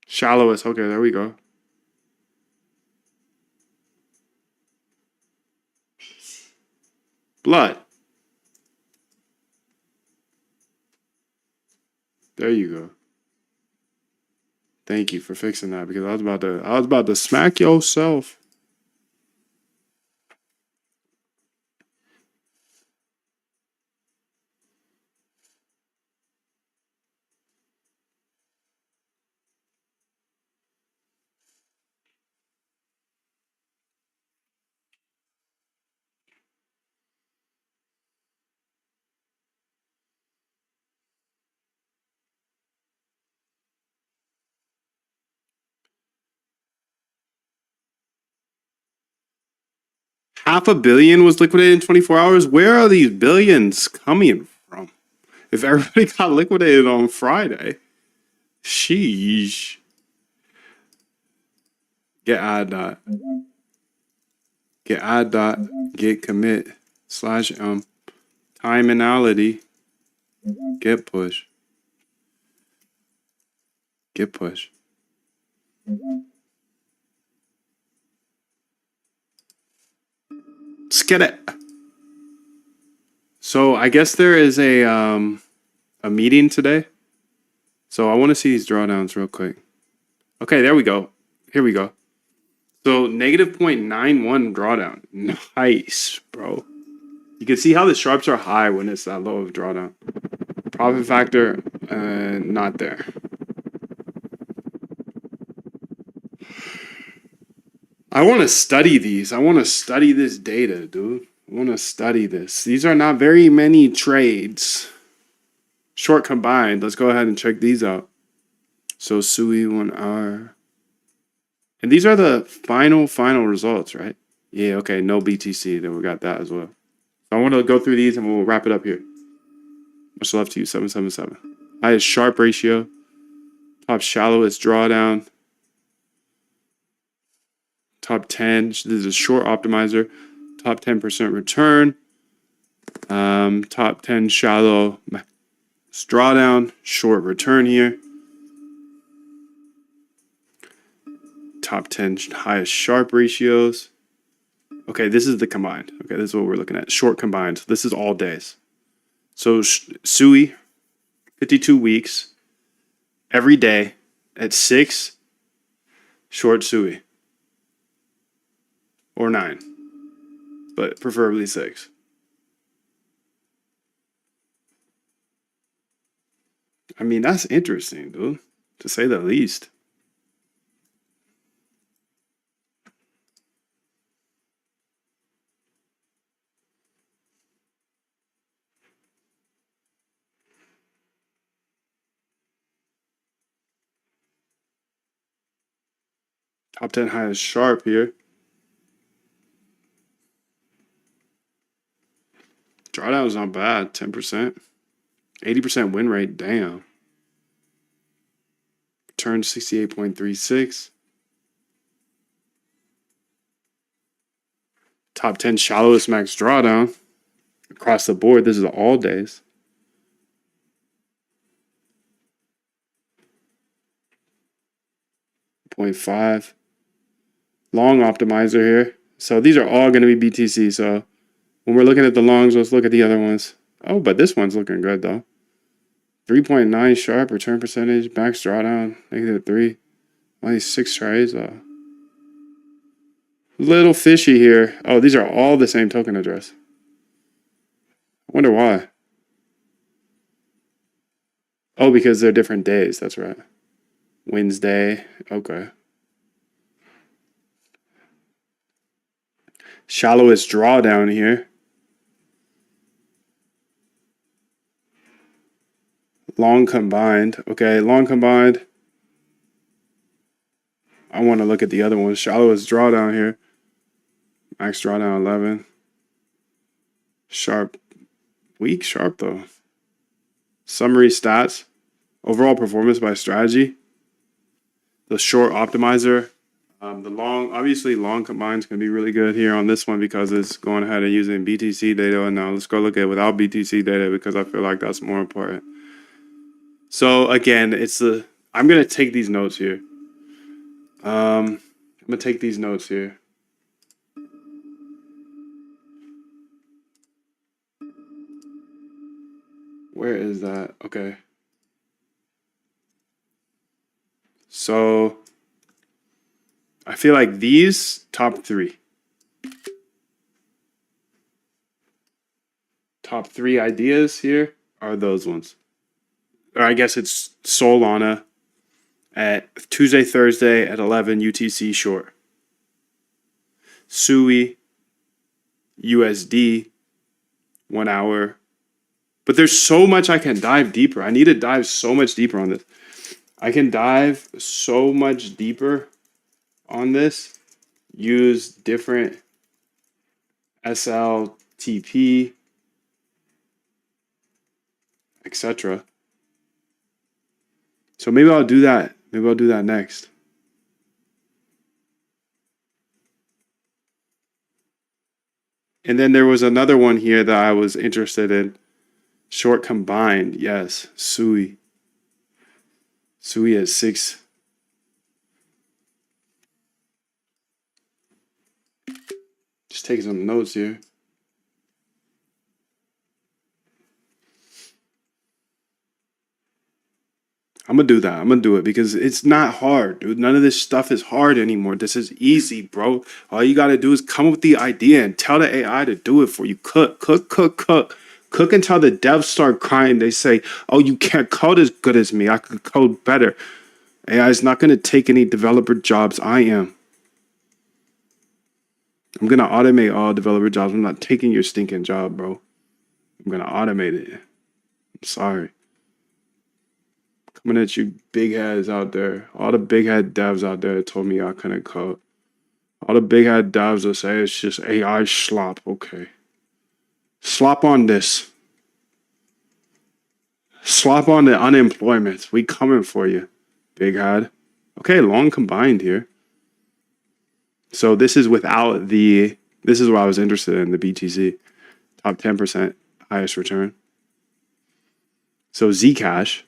Shallowest. Okay, there we go. Blood. There you go. Thank you for fixing that because I was about to smack yourself. $500 million was liquidated in 24 hours. Where are these billions coming from? If everybody got liquidated on Friday, sheesh. Get IDOT. Get IDOT. Get commit /time anality. Get push. Get push. Let's get it. So I guess there is a meeting today. So I want to see these drawdowns real quick. Okay, there we go. Here we go. So negative 0.91 drawdown. Nice, bro. You can see how the sharps are high when it's that low of drawdown. Profit factor, not there. I want to study these. I want to study this data, dude. I want to study this. These are not very many trades. Short combined. Let's go ahead and check these out. So SUI 1 hour. And these are the final results, right? Yeah, okay. No BTC. Then we got that as well. So I want to go through these and we'll wrap it up here. Much love to you, 777. Highest sharp ratio. Top shallowest drawdown. Top 10. This is a short optimizer. Top 10% return. Top 10 shallow drawdown. Short return here. Top 10 highest sharp ratios. Okay, this is the combined. Okay, this is what we're looking at. Short combined. So this is all days. So SUI, 52 weeks. Every day at 6. Short SUI. Or 9. but preferably 6. I mean, that's interesting, dude, to say the least. Top 10 highest sharp here. Drawdown's not bad, 10%. 80% win rate, damn. Return 68.36. Top 10 shallowest max drawdown. Across the board, this is all days. .5. Long optimizer here. So these are all going to be BTC. So when we're looking at the longs, let's look at the other ones. Oh, but this one's looking good though. 3.9 sharp return percentage, max drawdown, -3. Only 6 trades. Little fishy here. Oh, these are all the same token address. I wonder why. Oh, because they're different days. That's right. Wednesday. Okay. Shallowest drawdown here. Long combined. Okay, long combined. I want to look at the other one. Shallowest drawdown here. Max drawdown 11. Sharp. Weak sharp though. Summary stats. Overall performance by strategy. The short optimizer. The long, obviously long combined is going to be really good here on this one because it's going ahead and using BTC data. And now let's go look at without BTC data because I feel like that's more important. So again, I'm going to take these notes here. I'm going to take these notes here. Where is that? Okay. So I feel like these top 3. Top 3 ideas here are those ones. Or I guess it's Solana at Tuesday, Thursday at 11 UTC short. SUI USD 1 hour. But there's so much I can dive deeper. I need to dive so much deeper on this. I can dive so much deeper on this. Use different SLTP, etc. So maybe I'll do that. Maybe I'll do that next. And then there was another one here that I was interested in. Short combined, yes. SUI. SUI at 6. Just taking some notes here. I'm going to do that. I'm going to do it because it's not hard, dude. None of this stuff is hard anymore. This is easy, bro. All you got to do is come up with the idea and tell the AI to do it for you. Cook, cook, cook, cook. Cook until the devs start crying. They say, oh, you can't code as good as me. I could code better. AI is not going to take any developer jobs. I am. I'm going to automate all developer jobs. I'm not taking your stinking job, bro. I'm going to automate it. I'm sorry. Coming at you big heads out there. All the big head devs out there told me I couldn't code. All the big head devs will say it's just AI slop. Okay. Slop on this. Slop on the unemployment. We coming for you, big head. Okay, long combined here. So this is without the, this is what I was interested in, the BTC. Top 10% highest return. So Zcash.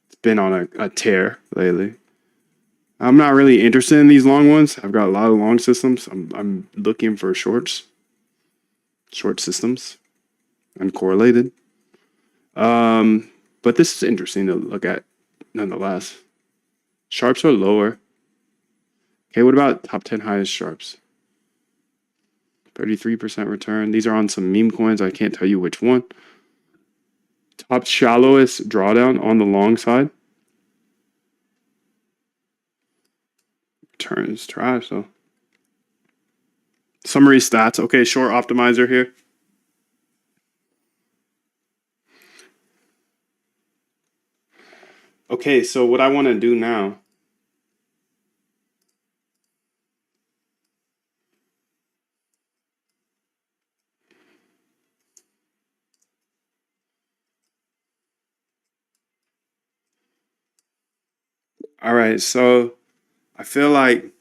It's been on a tear lately. I'm not really interested in these long ones. I've got a lot of long systems. I'm looking for shorts. Short systems. Uncorrelated. But this is interesting to look at nonetheless. Sharps are lower. Okay, what about top 10 highest sharps? 33% return. These are on some meme coins. I can't tell you which one. Top shallowest drawdown on the long side. Return is trash though. Summary stats. Okay, short optimizer here. Okay, so what I want to do now. All right, so I feel like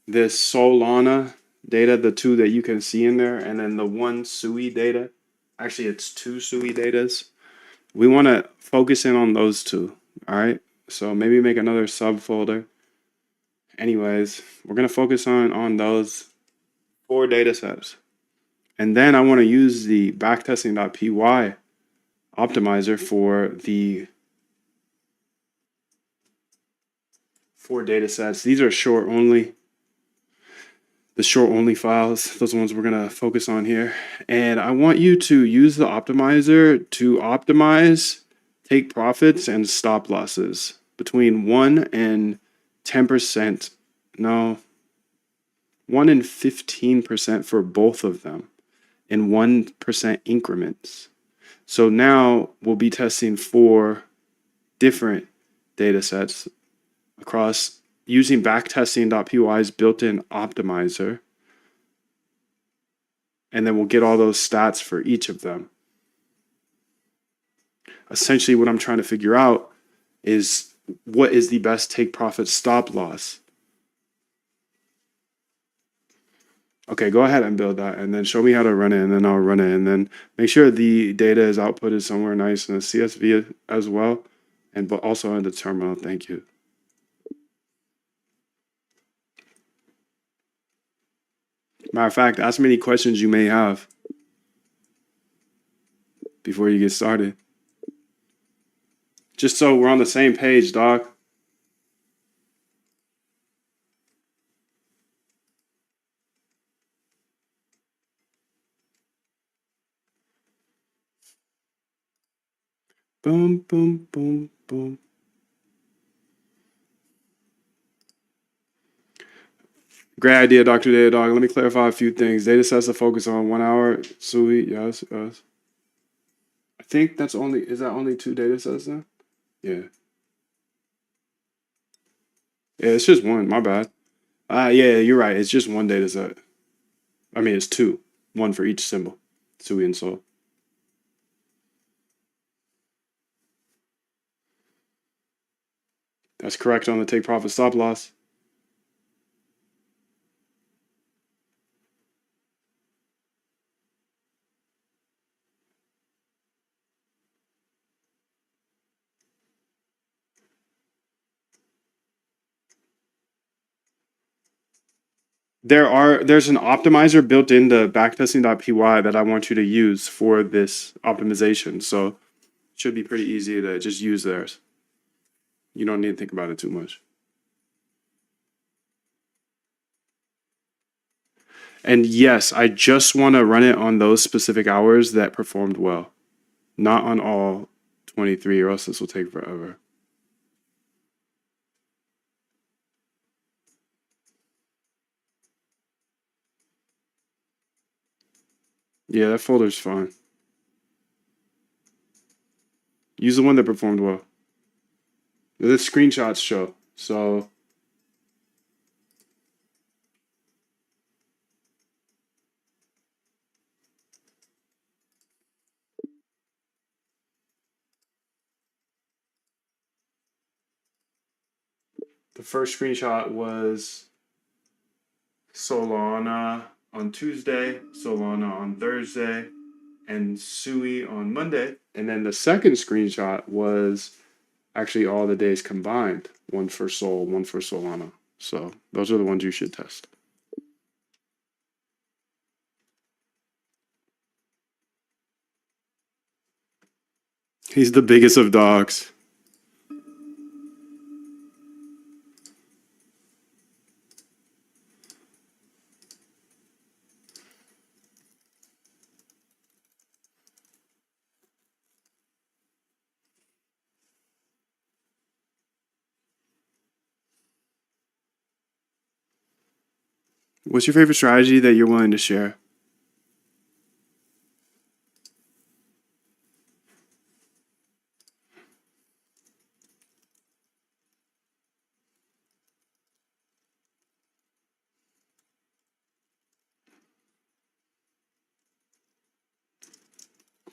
this Solana data, the two that you can see in there, and then the one SUI data. Actually, it's two SUI datas. We want to focus in on those two. All right, so maybe make another subfolder. Anyways, we're gonna focus on those 4 data sets, and then I want to use the backtesting.py optimizer for the 4 data sets. These are short only. The short only files, those ones we're gonna focus on here. And I want you to use the optimizer to optimize take profits and stop losses between 1 and 10%. No, 1 and 15% for both of them in 1% increments. So now we'll be testing 4 different data sets across using backtesting.py's built-in optimizer. And then we'll get all those stats for each of them. Essentially, what I'm trying to figure out is what is the best take profit stop loss. Okay, go ahead and build that and then show me how to run it, and then I'll run it, and then make sure the data is outputted somewhere nice in a CSV as well, and but also in the terminal. Thank you. Matter of fact, ask me any questions you may have before you get started. Just so we're on the same page, dog. Boom, boom, boom, boom. Great idea, Dr. Datadog. Let me clarify a few things. Data sets to focus on 1 hour. Sweet, yes, yes. I think that's only, is that only 2 data sets then? Yeah. Yeah, it's just one, my bad. Yeah, you're right. It's just one data set. I mean, it's 2. 1 for each symbol. Sui and Sol. That's correct on the take profit stop loss. There's an optimizer built into backtesting.py that I want you to use for this optimization. So it should be pretty easy to just use theirs. You don't need to think about it too much. And yes, I just want to run it on those specific hours that performed well, not on all 23, or else this will take forever. Yeah, that folder's fine. Use the one that performed well. The screenshots show. So the first screenshot was Solana on Tuesday, Solana on Thursday, and Sui on Monday. And then the second screenshot was actually all the days combined. 1 for Sol, 1 for Solana. So those are the ones you should test. He's the biggest of dogs. What's your favorite strategy that you're willing to share?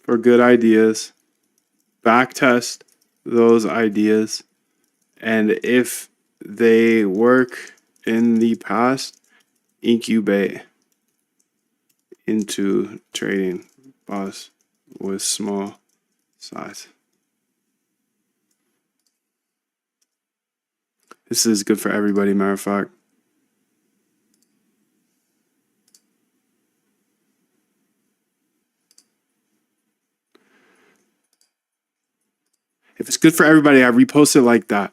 For good ideas, backtest those ideas, and if they work in the past, incubate into trading bots with small size. This is good for everybody, matter of fact. If it's good for everybody, I repost it like that.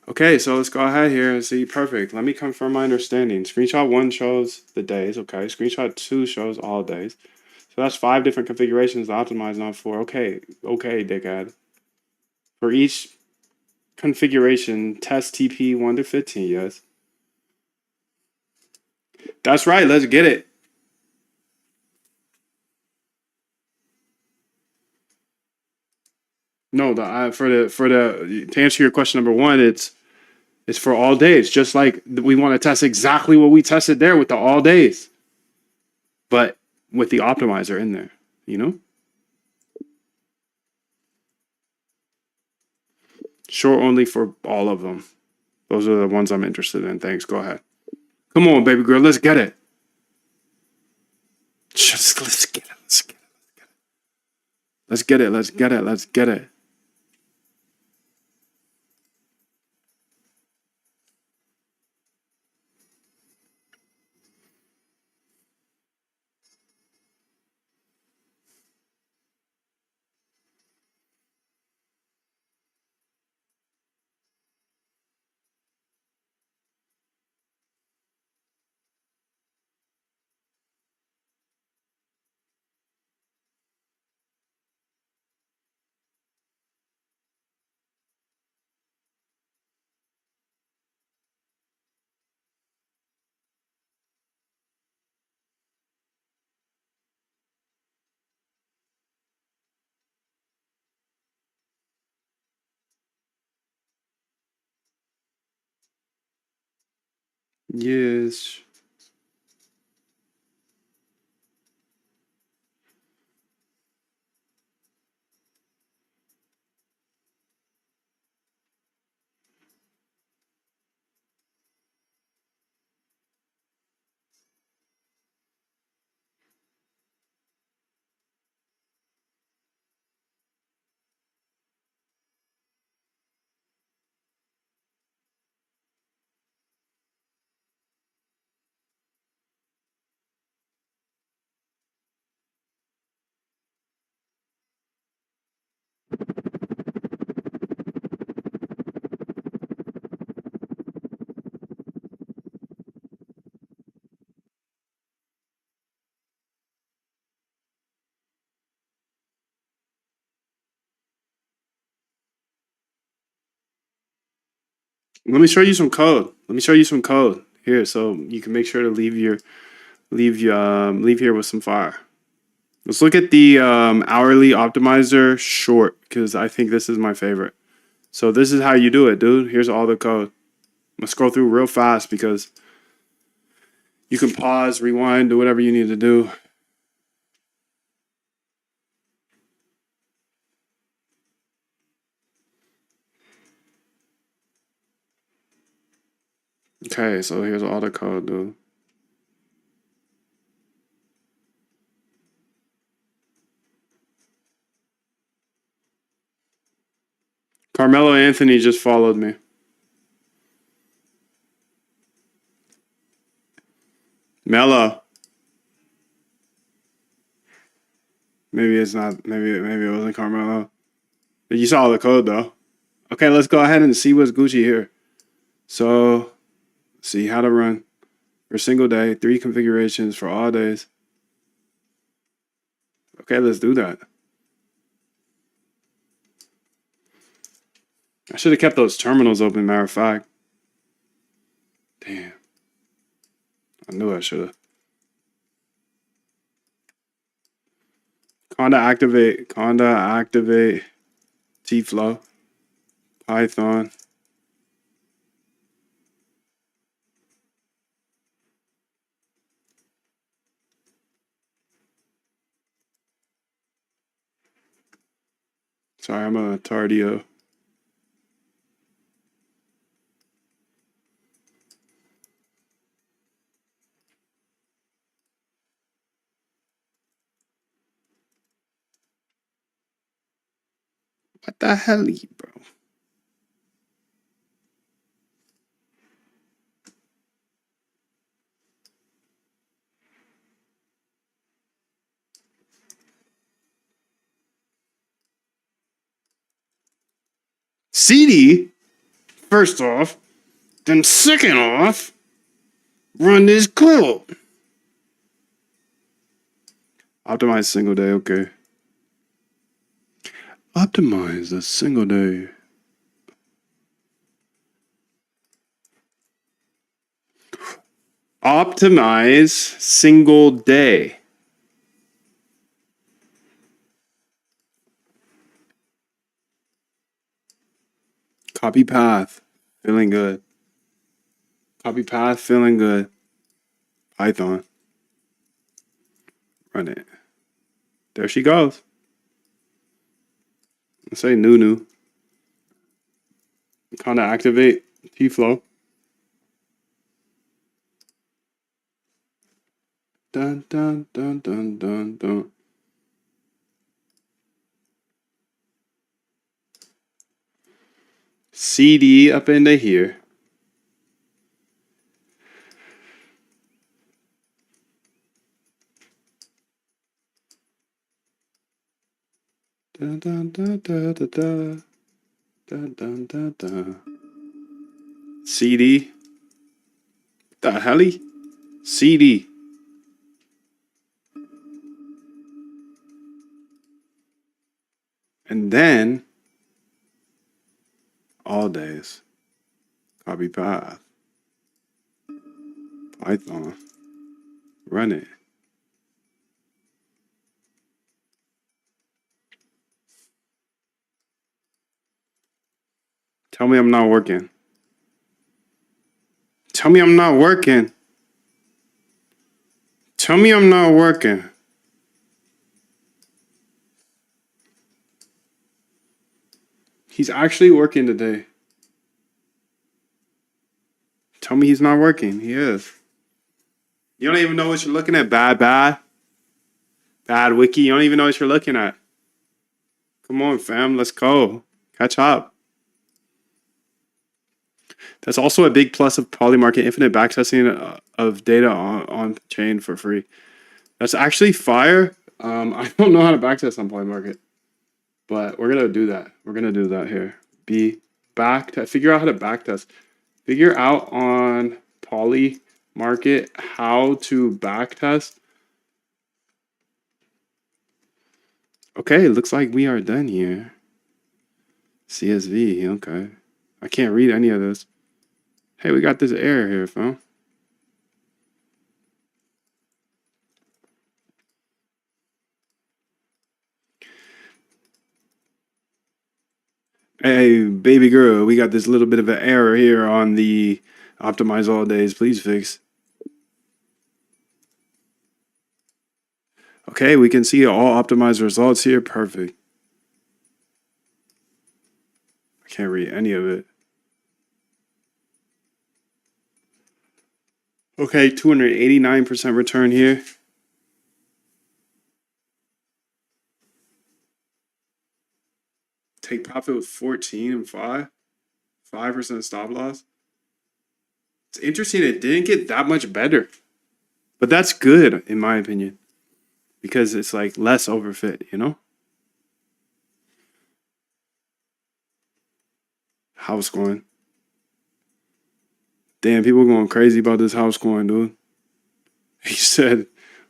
Okay, so let's go ahead here and see. Perfect. Let me confirm my understanding. Screenshot 1 shows the days. Okay. Screenshot 2 shows all days. So that's 5 different configurations to optimize on for. Okay. Okay, dickhead. For each configuration, test TP 1 to 15. Yes. That's right. Let's get it. No, to answer your question number 1, it's for all days. Just like we want to test exactly what we tested there with the all days, but with the optimizer in there. You know. Short only for all of them. Those are the ones I'm interested in. Thanks. Go ahead. Come on, baby girl. Let's get it. Just let's get it. Let's get it. Let's get it. Let's get it. Let's get it. Yes. Let me show you some code. Let me show you some code here, so you can make sure to leave here with some fire. Let's look at the hourly optimizer short, because I think this is my favorite. So this is how you do it, dude. Here's all the code. I'm gonna scroll through real fast because you can pause, rewind, do whatever you need to do. Okay, so here's all the code, dude. Carmelo Anthony just followed me. Mello. Maybe it's not. Maybe it wasn't Carmelo. You saw the code though. Okay, let's go ahead and see what's Gucci here. So, see how to run for a single day, 3 configurations for all days. Okay, let's do that. I should have kept those terminals open, matter of fact. Damn. I knew I should have. Conda activate. T-Flow. Python. Sorry, I'm a tardio. What the hell, bro? CD, first off, then second off, run this code. Optimize single day, okay. Optimize a single day. Optimize single day. Copy path, feeling good. Copy path, feeling good. Python. Run it. There she goes. Let's say new. Kind of activate T-Flow. Dun dun dun dun dun dun. CD up into here. Dun dun dun dun dun dun. Dun dun dun dun. CD. The helly? CD. And then all days. Copy path. Python. Run it. Tell me I'm not working. Tell me I'm not working. Tell me I'm not working. He's actually working today. Tell me he's not working. He is. You don't even know what you're looking at. Bad wiki. You don't even know what you're looking at. Come on, fam. Let's go. Catch up. That's also a big plus of Polymarket, infinite backtesting of data on chain for free. That's actually fire. I don't know how to backtest on Polymarket, but we're gonna do that. We're gonna do that here. Figure out how to backtest. Figure out on Polymarket how to backtest. Okay, looks like we are done here. CSV, okay. I can't read any of this. Hey, we got this error here, fam. Hey, baby girl, we got this little bit of an error here on the optimize all days. Please fix. Okay, we can see all optimized results here. Perfect. I can't read any of it. Okay, 289% return here. Take profit with 14 and 5% stop loss. It's interesting. It didn't get that much better, but that's good in my opinion because it's like less overfit, you know? House coin. Damn, people going crazy about this house coin, dude. He said,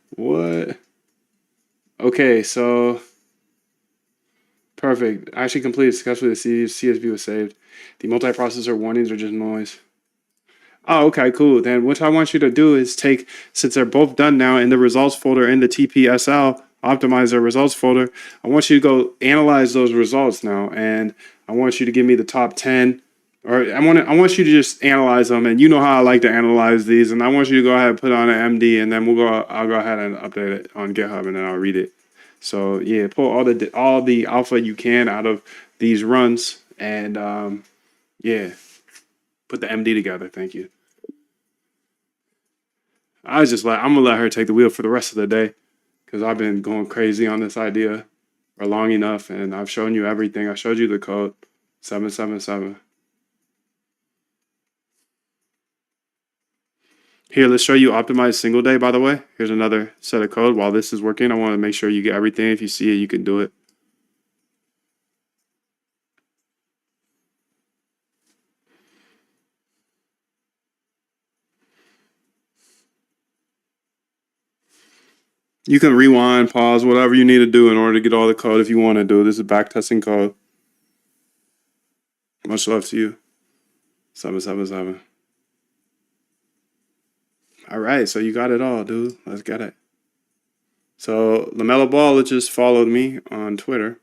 what? Okay, so Perfect. Actually completed successfully. The CSV was saved. The multiprocessor warnings are just noise. Oh, okay, cool. Then what I want you to do is take, since they're both done now in the results folder in the TPSL optimizer results folder, I want you to go analyze those results now. And I want you to give me the top 10, or I want you to just analyze them. And you know how I like to analyze these. And I want you to go ahead and put on an MD, and then I'll go ahead and update it on GitHub, and then I'll read it. So yeah, pull all the alpha you can out of these runs, and yeah, put the MD together. Thank you. I'm gonna let her take the wheel for the rest of the day, because I've been going crazy on this idea for long enough, and I've shown you everything. I showed you the code 777. Here, let's show you optimized single day, by the way. Here's another set of code. While this is working, I want to make sure you get everything. If you see it, you can do it. You can rewind, pause, whatever you need to do in order to get all the code if you want to do it. This is backtesting code. Much love to you. 777. All right, so you got it all, dude. Let's get it. So LaMelo Ball just followed me on Twitter.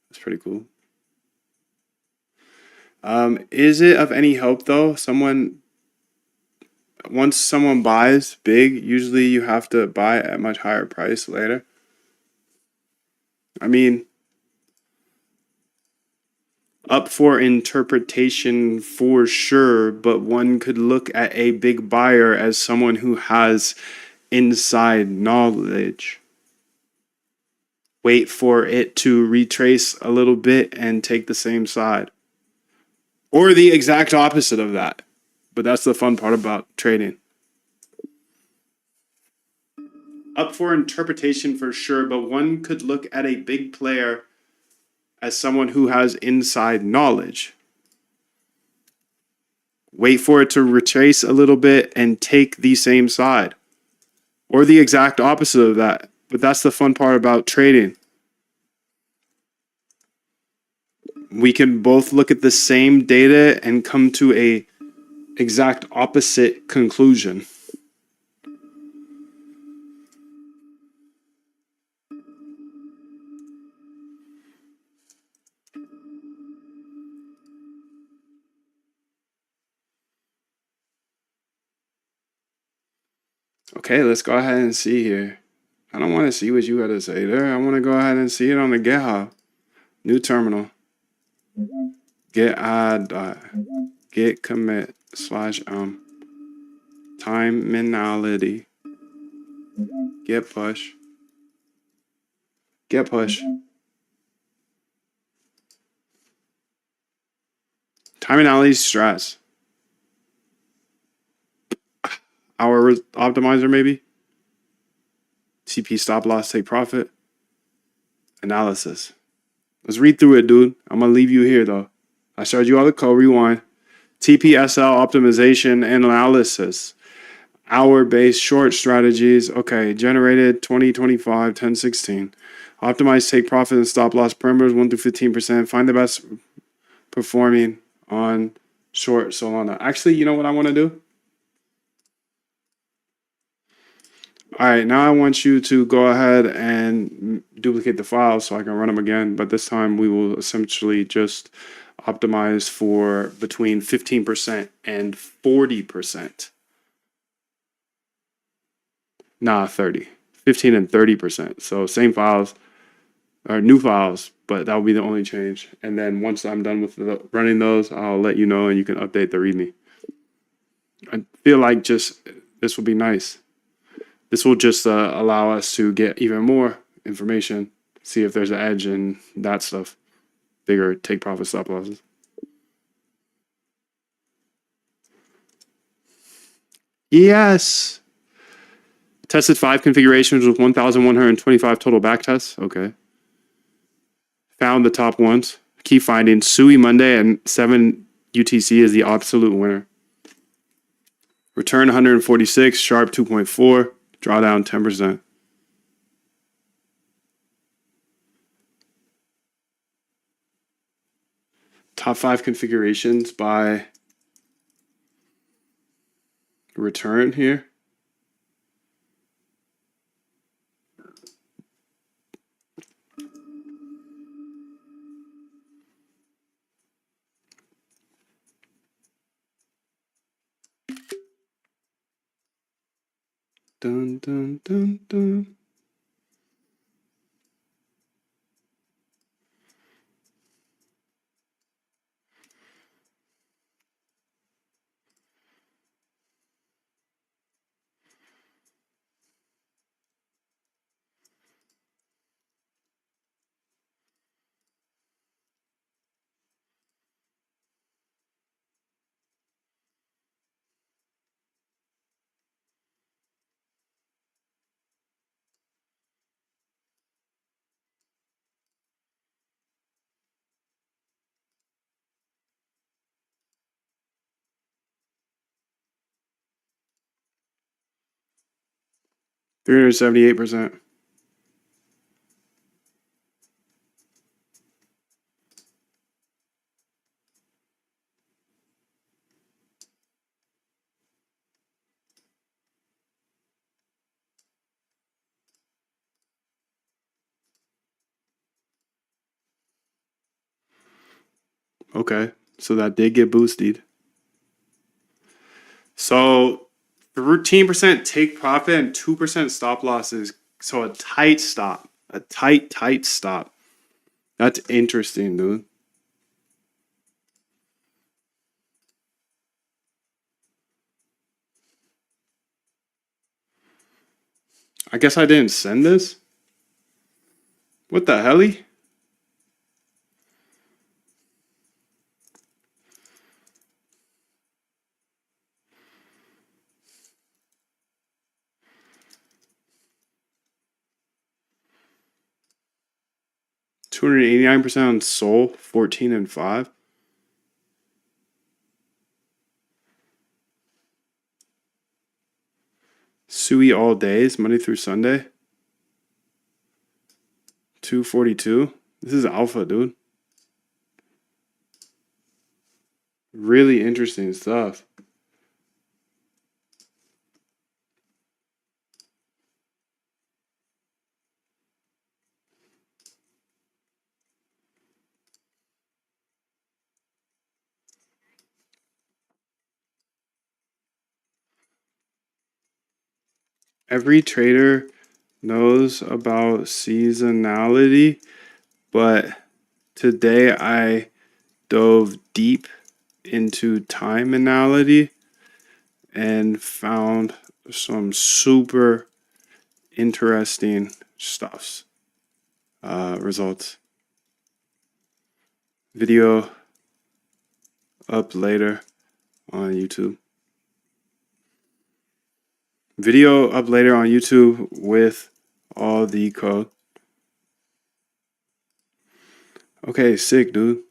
That's pretty cool. Is it of any help though? Once someone buys big, usually you have to buy at a much higher price later. I mean, up for interpretation for sure, but one could look at a big buyer as someone who has inside knowledge. Wait for it to retrace a little bit and take the same side. Or the exact opposite of that. But that's the fun part about trading. Up for interpretation for sure, but one could look at a big player as someone who has inside knowledge. Wait for it to retrace a little bit and take the same side. Or the exact opposite of that. But that's the fun part about trading. We can both look at the same data and come to a exact opposite conclusion. Okay, let's go ahead and see here. I don't want to see what you got to say there. I want to go ahead and see it on the GitHub. New terminal. Git commit / terminality. Git push. Git push. Terminality stress. Our optimizer maybe. TP stop loss take profit. Analysis. Let's read through it, dude. I'm gonna leave you here though. I showed you all the code. Rewind. TPSL optimization and analysis. Hour-based short strategies. Okay, generated 2025 1016. Optimize take profit and stop loss parameters 1 through 15%. Find the best performing on short Solana. Actually, you know what I want to do? All right, now I want you to go ahead and duplicate the files so I can run them again. But this time we will essentially just optimize for between 15% and 40%. Nah, 30. 15 and 30%. So same files, or new files, but that will be the only change. And then once I'm done with running those, I'll let you know and you can update the README. I feel like this will be nice. This will just allow us to get even more information, see if there's an edge and that stuff. Bigger take profit stop losses. Yes. Tested 5 configurations with 1,125 total backtests. Okay. Found the top ones. Key findings: Sui Monday and 7 UTC is the absolute winner. Return 146, Sharp 2.4, drawdown 10%. top 5 configurations by return here. Dun, dun, dun, dun. $378%. Okay, so that did get boosted. So 13% take profit and 2% stop losses. So a tight stop. A tight stop. That's interesting, dude. I guess I didn't send this. What the helly? $289% on Soul, 14 and 5. Sui all days, Monday through Sunday. 242. This is alpha, dude. Really interesting stuff. Every trader knows about seasonality, but today I dove deep into timeanality and found some super interesting stuffs. Results. Video up later on YouTube. Video up later on YouTube with all the code. Okay, sick, dude.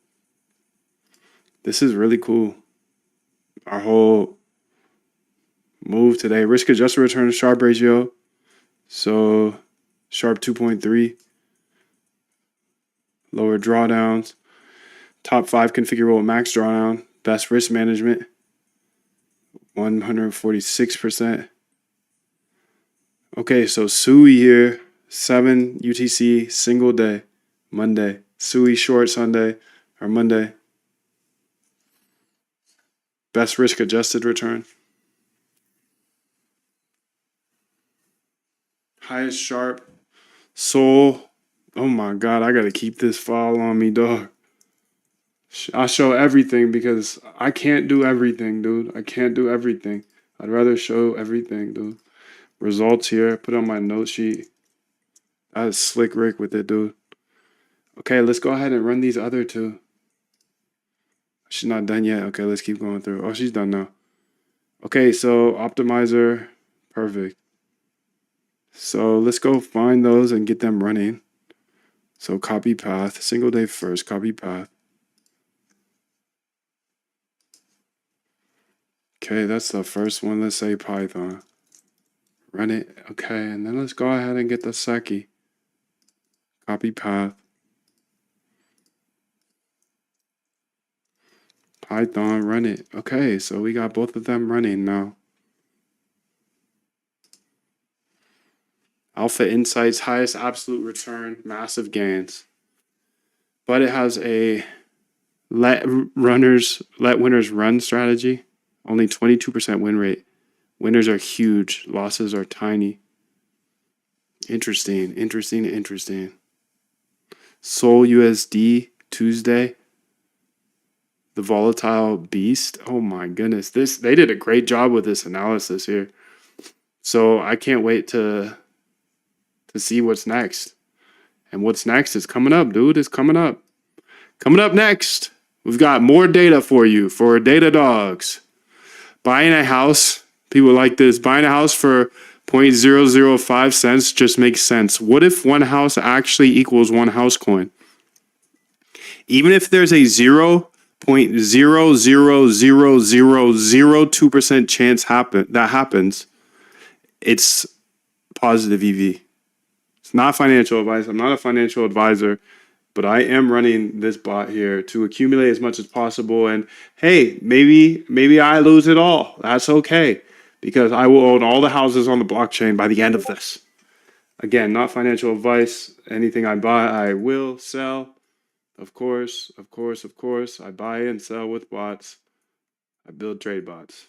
This is really cool. Our whole move today. Risk adjusted return to Sharpe ratio. So Sharpe 2.3. Lower drawdowns. Top 5 configurable max drawdown. Best risk management. 146%. Okay, so Sui here. 7 UTC single day. Monday. Sui short Sunday or Monday. Best risk adjusted return. Highest Sharpe. Soul. Oh my God, I gotta keep this file on me, dog. I show everything because I can't do everything, dude. I can't do everything. I'd rather show everything, dude. Results here. Put on my note sheet. I was slick Rick with it, dude. Okay, let's go ahead and run these other two. She's not done yet. Okay, let's keep going through. Oh, she's done now. Okay, so optimizer. Perfect. So let's go find those and get them running. So copy path. Single day first. Copy path. Okay, that's the first one. Let's say Python. Run it. Okay, and then let's go ahead and get the Seki. Copy path. Python, run it. Okay, so we got both of them running now. Alpha Insights, highest absolute return, massive gains. But it has a let winners run strategy. Only 22% win rate. Winners are huge, losses are tiny. Interesting. Sol USD Tuesday. The volatile beast. Oh my goodness. They did a great job with this analysis here. So I can't wait to see what's next. And what's next is coming up, dude. It's coming up. Coming up next, we've got more data for you for data dogs. Buying a house, people like this, buying a house for 0.005 cents just makes sense. What if one house actually equals one house coin? Even if there's a 0.0000002% chance that happens, it's positive EV. It's not financial advice. I'm not a financial advisor, but I am running this bot here to accumulate as much as possible. And hey, maybe I lose it all. That's okay, because I will own all the houses on the blockchain by the end of this. Again, not financial advice. Anything I buy, I will sell. Of course. I buy and sell with bots. I build trade bots.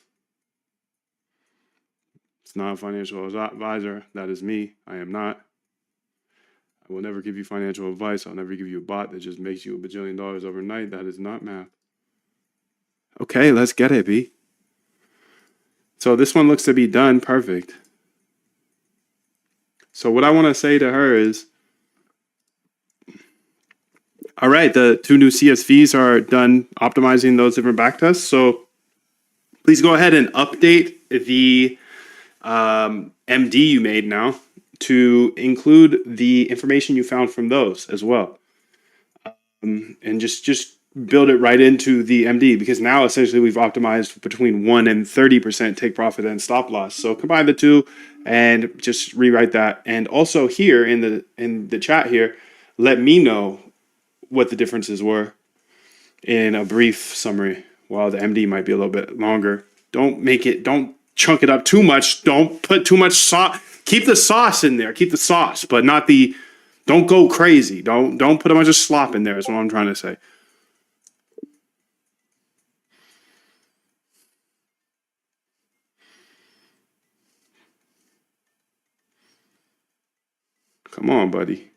It's not a financial advisor. That is me. I am not. I will never give you financial advice. I'll never give you a bot that just makes you $1 bajillion overnight. That is not math. Okay, let's get it, B. So this one looks to be done. Perfect. So what I want to say to her is, all right, the 2 new CSVs are done optimizing those different backtests. So please go ahead and update the MD you made now to include the information you found from those as well. And just build it right into the MD, because now essentially we've optimized between 1 and 30% take profit and stop loss. So combine the two and just rewrite that. And also here in the chat here, let me know what the differences were in a brief summary, while the MD might be a little bit longer. Don't chunk it up too much. Don't put too much sauce. Keep the sauce in there. Keep the sauce, but don't go crazy. Don't put a bunch of slop in there is what I'm trying to say. Come on, buddy.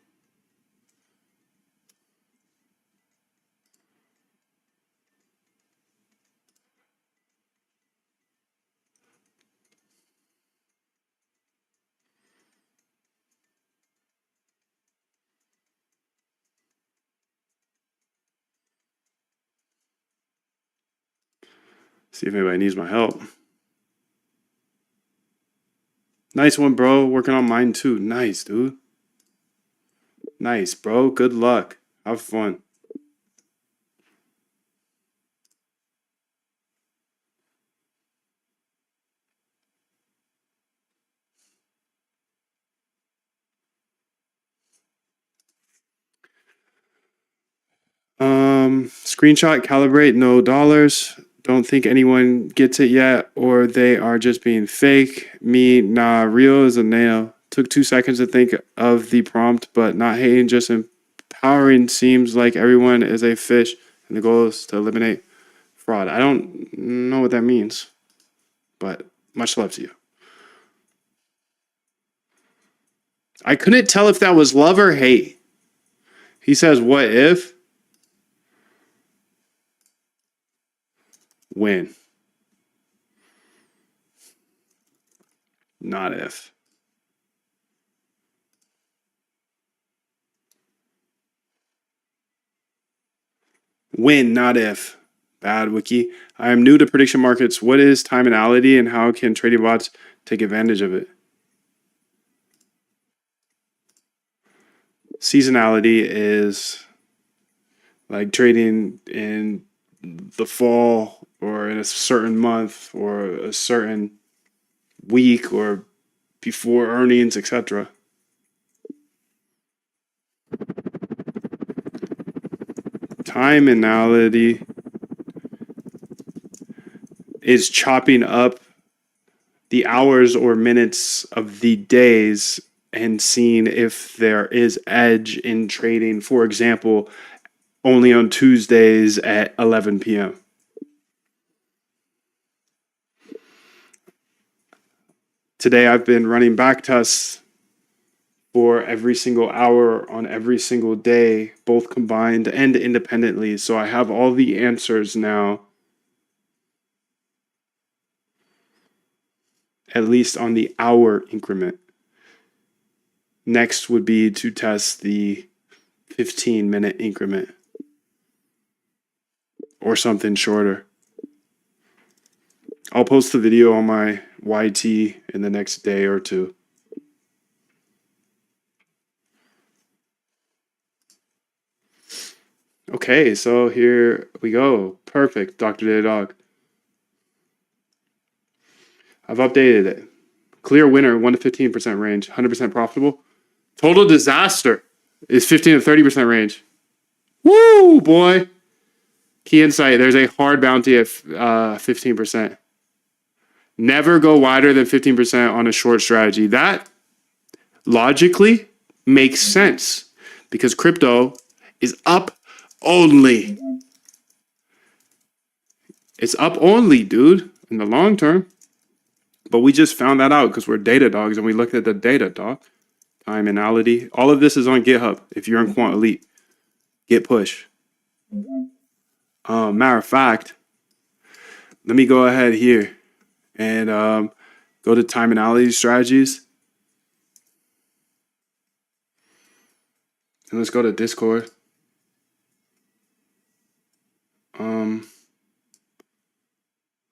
See if anybody needs my help. Nice one, bro. Working on mine too. Nice, dude. Nice, bro. Good luck. Have fun. Screenshot, calibrate, no dollars. Don't think anyone gets it yet, or they are just being fake. Me, nah, real is a nail. Took 2 seconds to think of the prompt, but not hating, just empowering. Seems like everyone is a fish, and the goal is to eliminate fraud. I don't know what that means, but much love to you. I couldn't tell if that was love or hate. He says, what if? When? Not if. When, not if. Bad wiki. I am new to prediction markets. What is timinality and how can trading bots take advantage of it? Seasonality is like trading in the fall or in a certain month or a certain week or before earnings, etc. Timinality is chopping up the hours or minutes of the days and seeing if there is edge in trading, for example, only on Tuesdays at 11 p.m. Today I've been running back tests for every single hour on every single day, both combined and independently. So I have all the answers now, at least on the hour increment. Next would be to test the 15-minute increment or something shorter. I'll post the video on my YT in the next day or two. Okay, so here we go. Perfect, Dr. Daydog. I've updated it. Clear winner, 1 to 15% range, 100% profitable. Total disaster is 15 to 30% range. Woo, boy. Key insight, there's a hard bounty at 15%. Never go wider than 15% on a short strategy. That logically makes sense because crypto is up only. It's up only, dude, in the long term. But we just found that out because we're data dogs and we looked at the data, dog. Time anality. All of this is on GitHub. If you're in Quant Elite, Git push. Matter of fact, let me go ahead here and go to time analysis strategies. And let's go to Discord.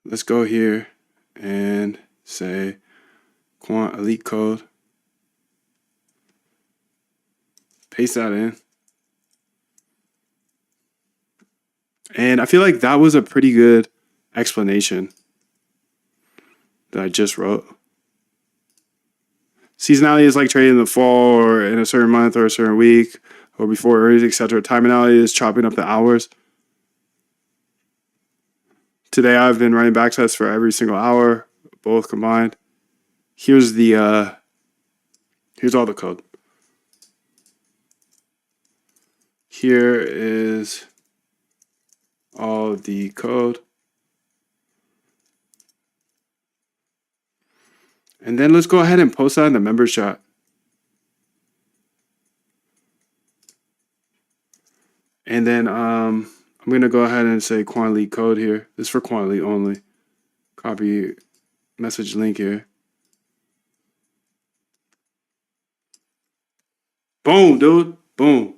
Let's go here and say Quant Elite code. Paste that in. And I feel like that was a pretty good explanation that I just wrote. Seasonality is like trading in the fall or in a certain month or a certain week or before earnings, etc. Time analysis is chopping up the hours. Today I've been running backtests for every single hour, both combined. Here's the here's all the code. Here is all the code. And then let's go ahead and post that in the members chat. And then I'm going to go ahead and say Quant Elite code here. This is for Quant Elite only. Copy message link here. Boom, dude. Boom.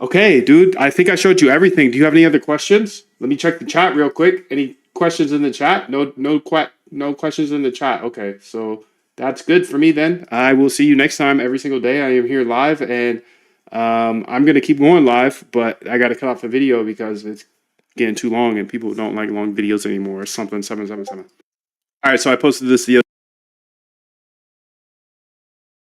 Okay, dude. I think I showed you everything. Do you have any other questions? Let me check the chat real quick. Any questions in the chat? No questions in the chat. Okay, so that's good for me then. I will see you next time every single day. I am here live, and I'm going to keep going live, but I got to cut off the video because it's getting too long and people don't like long videos anymore. Something 777. All right, so I posted this the